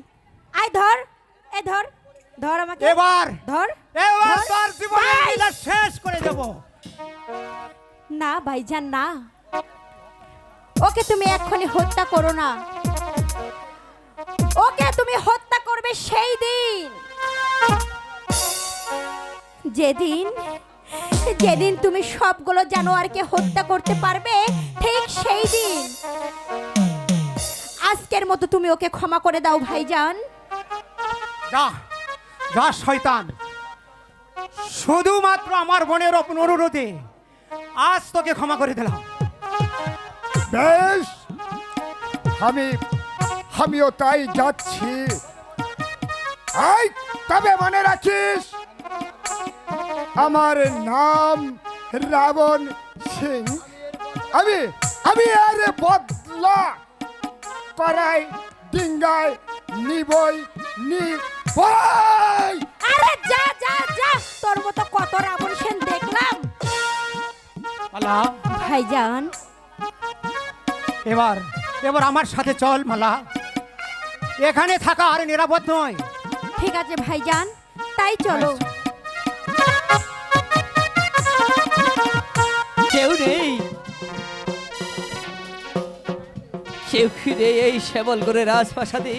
আয় ধর, এ ধর, ধর আমাকে। এবার ধর। এবার ধর। তোর জীবনের ভাই! লীলা শেষ করে দেব। না ভাইজান, না, ওকে তুমি এক্ষুনি হত্যা করো না। ওকে তুমি হত্যা করবে সেই দিন, যেদিন যেদিন তুমি সবগুলো জানোয়ারকে হত্যা করতে পারবে, ঠিক সেই দিন। আজকের মতো তুমি ওকে ক্ষমা করে দাও ভাইজান। যা যা শয়তান, শুধুমাত্র আমার বোনের অনুরোধে আজ তোকে ক্ষমা করে দিলাম। বেশ, আমিও তাই যাচ্ছি। তবে মনে রাখিস আমার নাম রাবণ সিং। আমি আর বদলা করাই ডিঙ্গায় নিবই। আরে যা যা যা, তোর মতো কত রাবণ সেন দেখলাম। মালা, ভাইজান, এবার এবার আমার সাথে চল মালা, এখানে থাকা আর নিরাপদ নয়। ঠিক আছে ভাইজান, তাই চলো। কেউ নেই, কেউ ফিরে এই শ্যামলগড়ের রাজপ্রাসাদে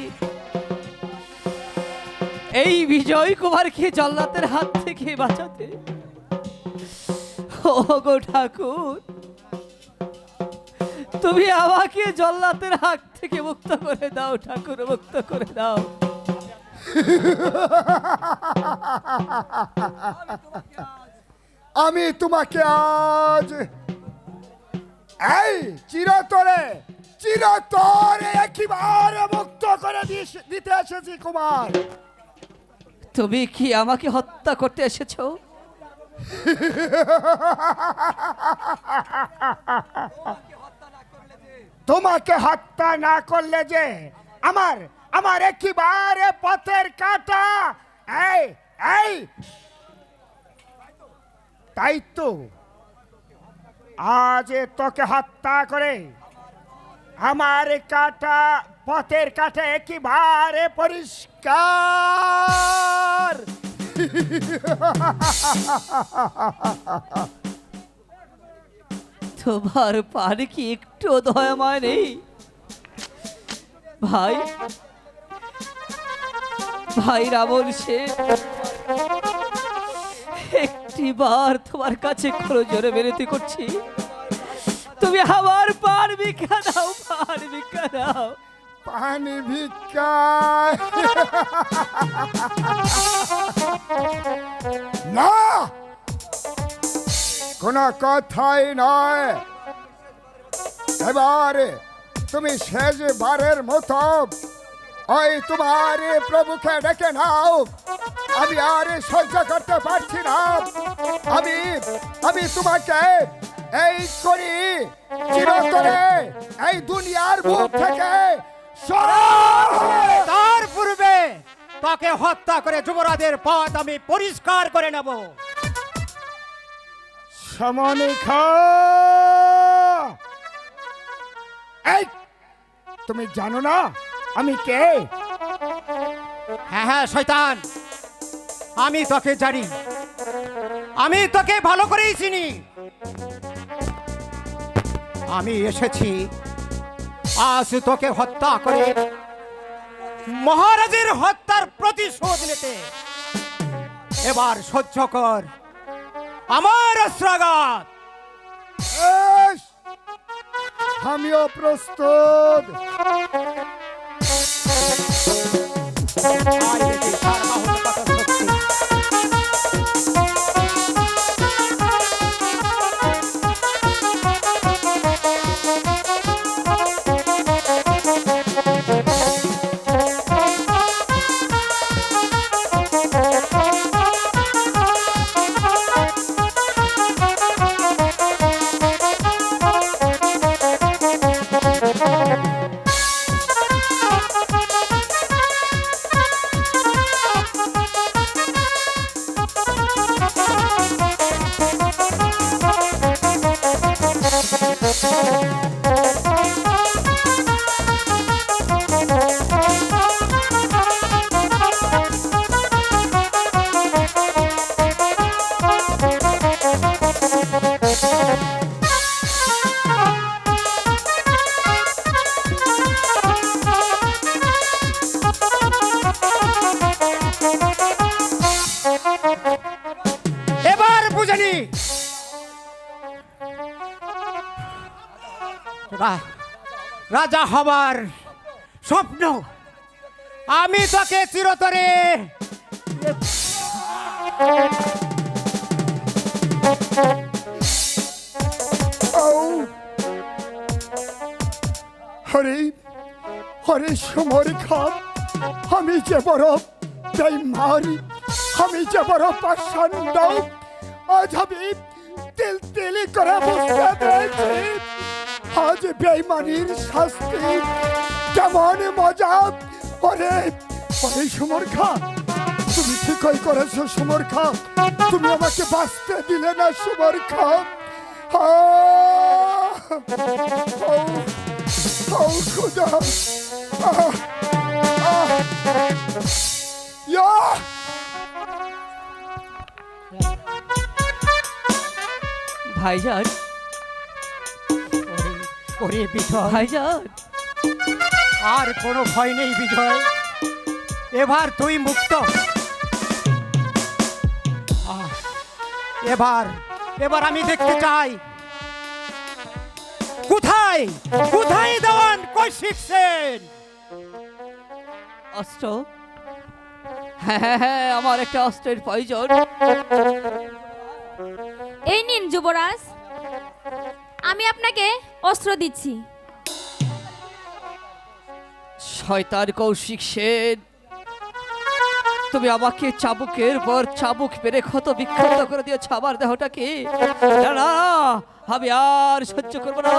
এই বিজয় কুমারকে জল্লাদের হাত থেকে বাঁচাতে। ও গো ঠাকুর, তুমি আমাকে জল্লাদের হাত থেকে মুক্ত করে দাও ঠাকুর, মুক্ত করে দাও। আমি তোমাকে আজ এই চিরতরে একেবারে মুক্ত করে দিতে এসেছি কুমার। তুমি কি আমাকে হত্যা করতে এসেছো? তোমাকে হত্যা না করলে যে আমার একেবারে পথের কাঁটা এই তাই তো আজ তোকে হত্যা করে আমার কাটা পথের কাটা একেবারে পরিষ্কার। তোমার পানে কি একটু দয়াময় নেই ভাই? ভাই রাবণ সে একটিবার তোমার কাছে জোরে বেরোতে করছি, তুমি আমার পান ভিক্ষা দাও, পান ভিক্ষা দাও। পানি ভিক্ষা না, কোনো কথাই নয়। এবারে তুমি শেষবারের মতো ওই তোমার প্রভুকে ডেকে নাও। আমি আর সহ্য করতে পারছি না। আমি তোমাকে এই করি চিরতরে এই দুনিয়ার বুক থেকে সরাই। তার পূর্বে তাকে হত্যা করে যুবরাজের পথ আমি পরিষ্কার করে নেব। সমনিখা, এই তুমি জানো না আমি কে? হ্যাঁ হ্যাঁ শয়তান, আমি তোকে জানি, আমি তোকে ভালো করেই চিনি। আমি এসেছি আজ তোকে হত্যা করে মহারাজের হত্যার প্রতিশোধ নিতে। এবার সহ্য কর আমার অস্ত্রাঘাত। বেশ, আমিও প্রস্তুত। আয় দেখি কার বাহুর কত শক্তি। এবার বুঝেনি রাজা হবার স্বপ্ন আমি তোকে চিরতরে হরে হরে সমরেখা, আমি যে বড় বেঈমান, আমি যে বড় পাষণ্ড, আজ আমি তিল তিলি করে বুঝতে পেরেছি আজ বেঈমানির শাস্তি কেমন মজা। ওরে ওরে সমরেখা, তুমি ঠিকই করেছো সমরেখা, তুমি আমাকে বাঁচতে দিলে না সমরেখা। খুদা, ভাইজান, ওরে বিজয়, ভাইজান, আর কোনো ভয় নেই বিজয়, এবার তুই মুক্ত। এবার এবার আমি দেখতে চাই কোথায় কোথায় দেওয়ান কৌশিক সেন। অস্ত্র? হ্যাঁ হ্যাঁ হ্যাঁ, আমার একটা অস্ত্রের প্রয়োজন। এই নিন যুবরাজ, আমি আপনাকে অস্ত্র দিচ্ছি। শয়তান কৌশিক সেন, তুমি আমাকে চাবুকের পর চাবুক মেরে ক্ষত বিক্ষত করে দিয়েছ আমার দেহটাকে। না না, আমি আর সহ্য করবো না,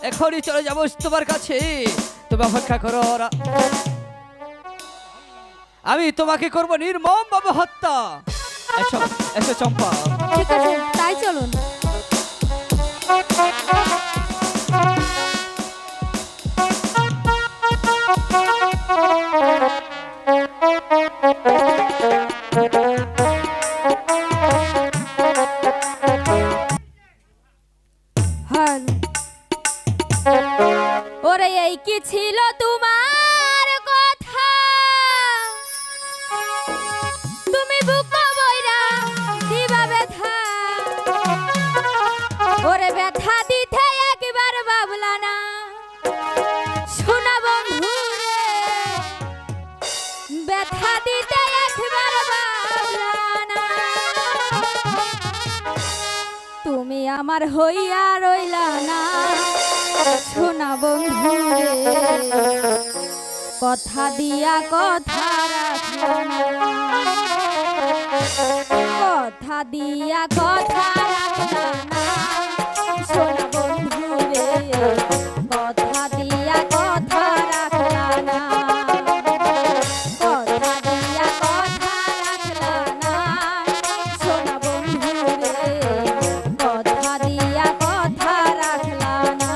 এখনই চলে যাবো তোমার কাছে। তুমি অপেক্ষা করো, আমি তোমাকে করবো নির্মম ভাবে হত্যা। এসো এসো চম্পা। ঠিক আছে তাই চলুন। হ্যালো। ওরে এই কি ছিল তোমার কথা, তুমি বুক বইরা দিবা ব্যথা, ওরে ব্যথা দিতে একবার বাবলা না, শোনা বন্ধু রে ব্যথা দিতে একবার বাবলা না, তুমি আমার হইয়া রইলা না, শোনা বন্ধু রে কথা দিয়া কথা রাখলা না, কথা দিয়া কথা রাখলা না, শোনা বন্ধু রে কথা দিয়া কথা রাখলা না, কথা দিয়া কথা রাখলা না, শোনা বন্ধু রে কথা দিয়া কথা রাখলা না।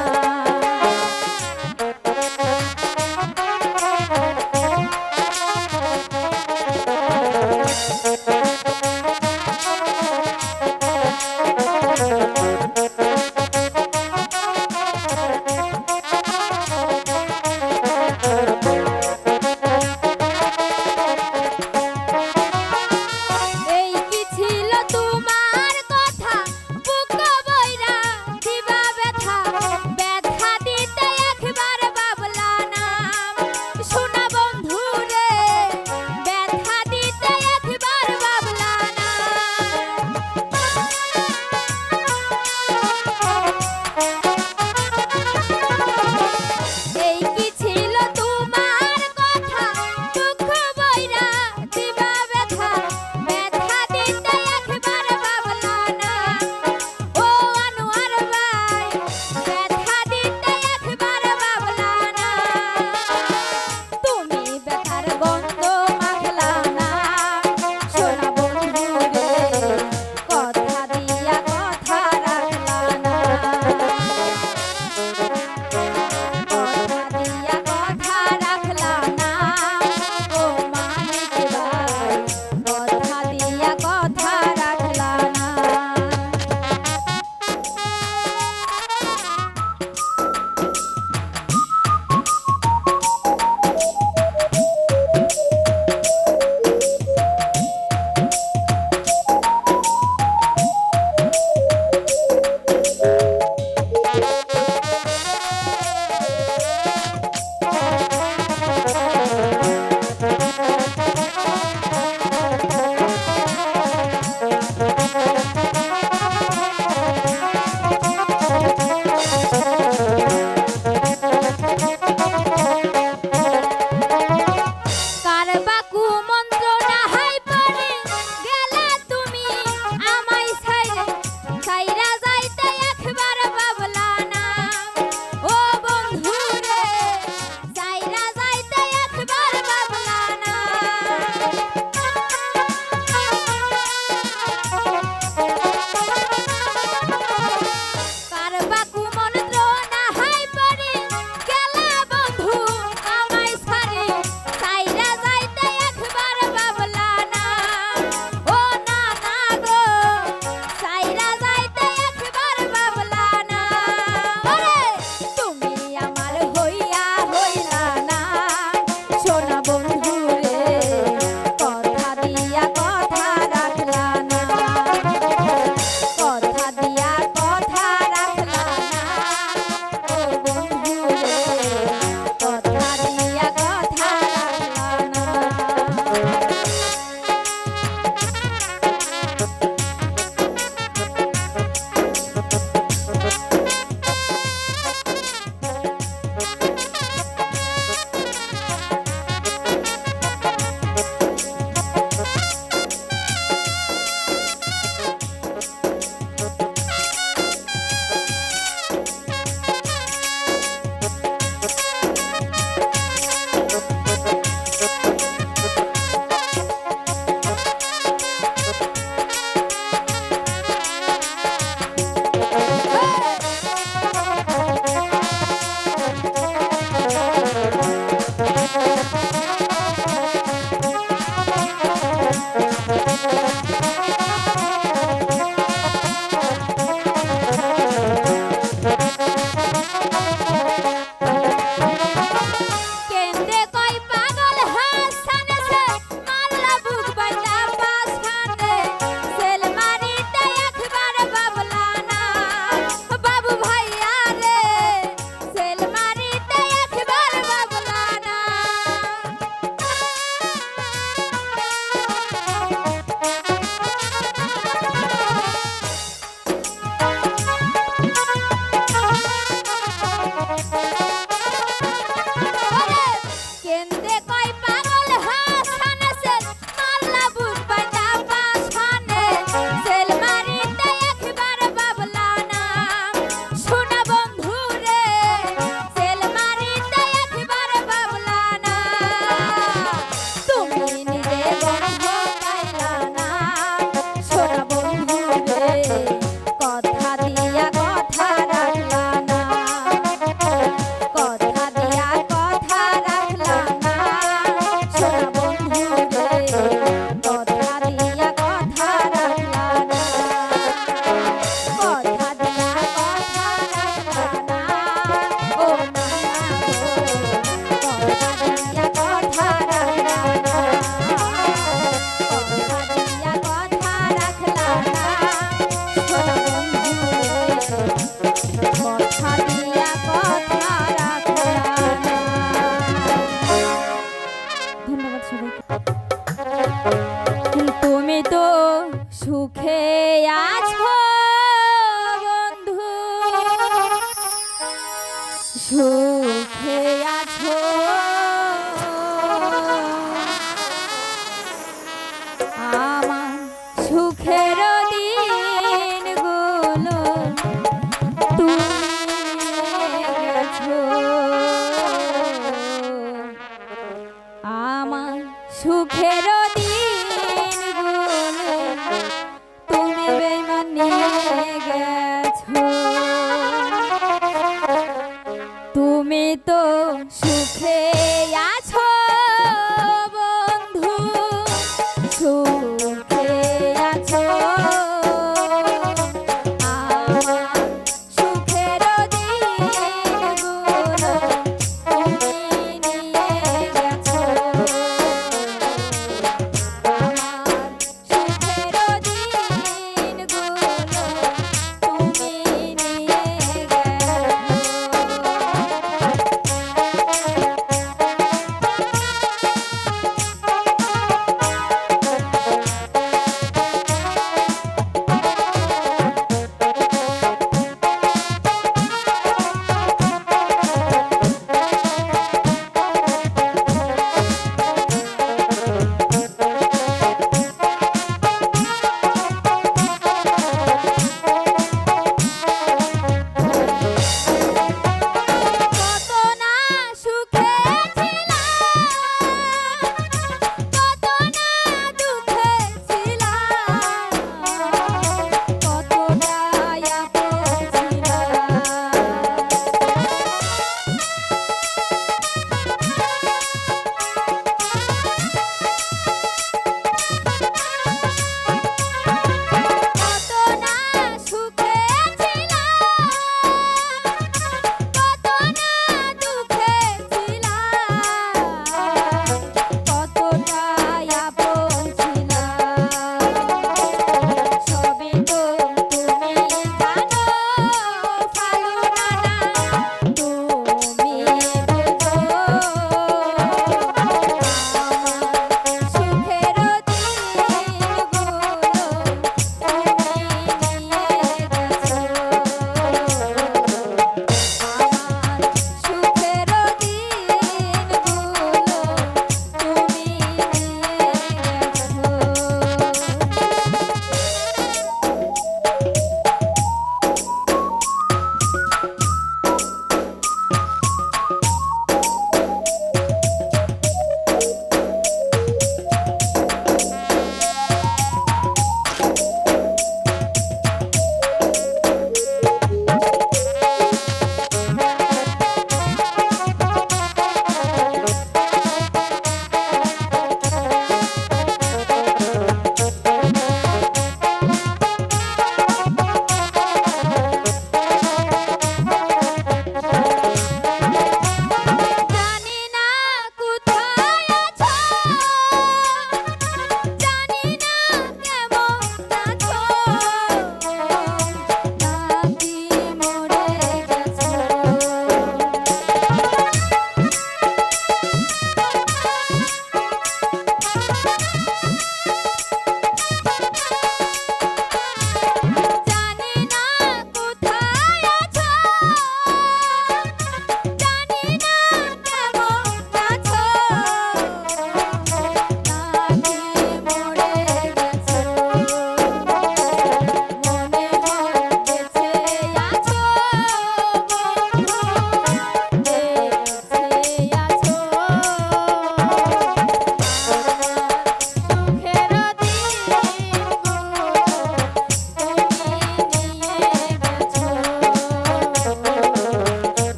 আছো বন্ধু, সুখে আছো। আমার সুখের দিনগুলো তুমি গেছো, আমার সুখের দিনগুলো তুমি বেঈমান নিয়ে গেছো। তুমি তো সুখে আছো বন্ধু, সুখে আছো। আমার সুখের দিনগুলো তুমি নিয়ে গেছো, আমার সুখের দিনগুলো তুমি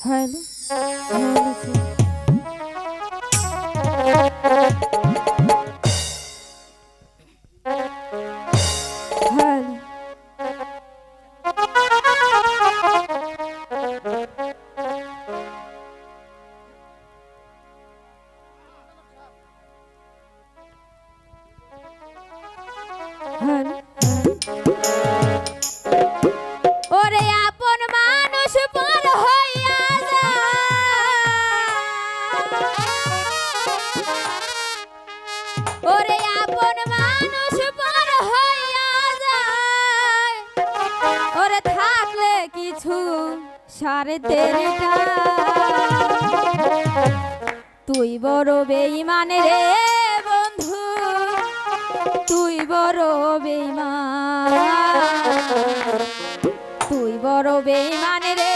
hello hello sir. Hello hello. ওরে আপন মানুষ পর হইয়া যায়, ওরে আপন মানুষ পর হইয়া যায়, ওরে থাকলে কিছু সারতে তুই বড় বেঈমান রে বন্ধু, তুই বড় বেঈমান, তুই বড় বেঈমান রে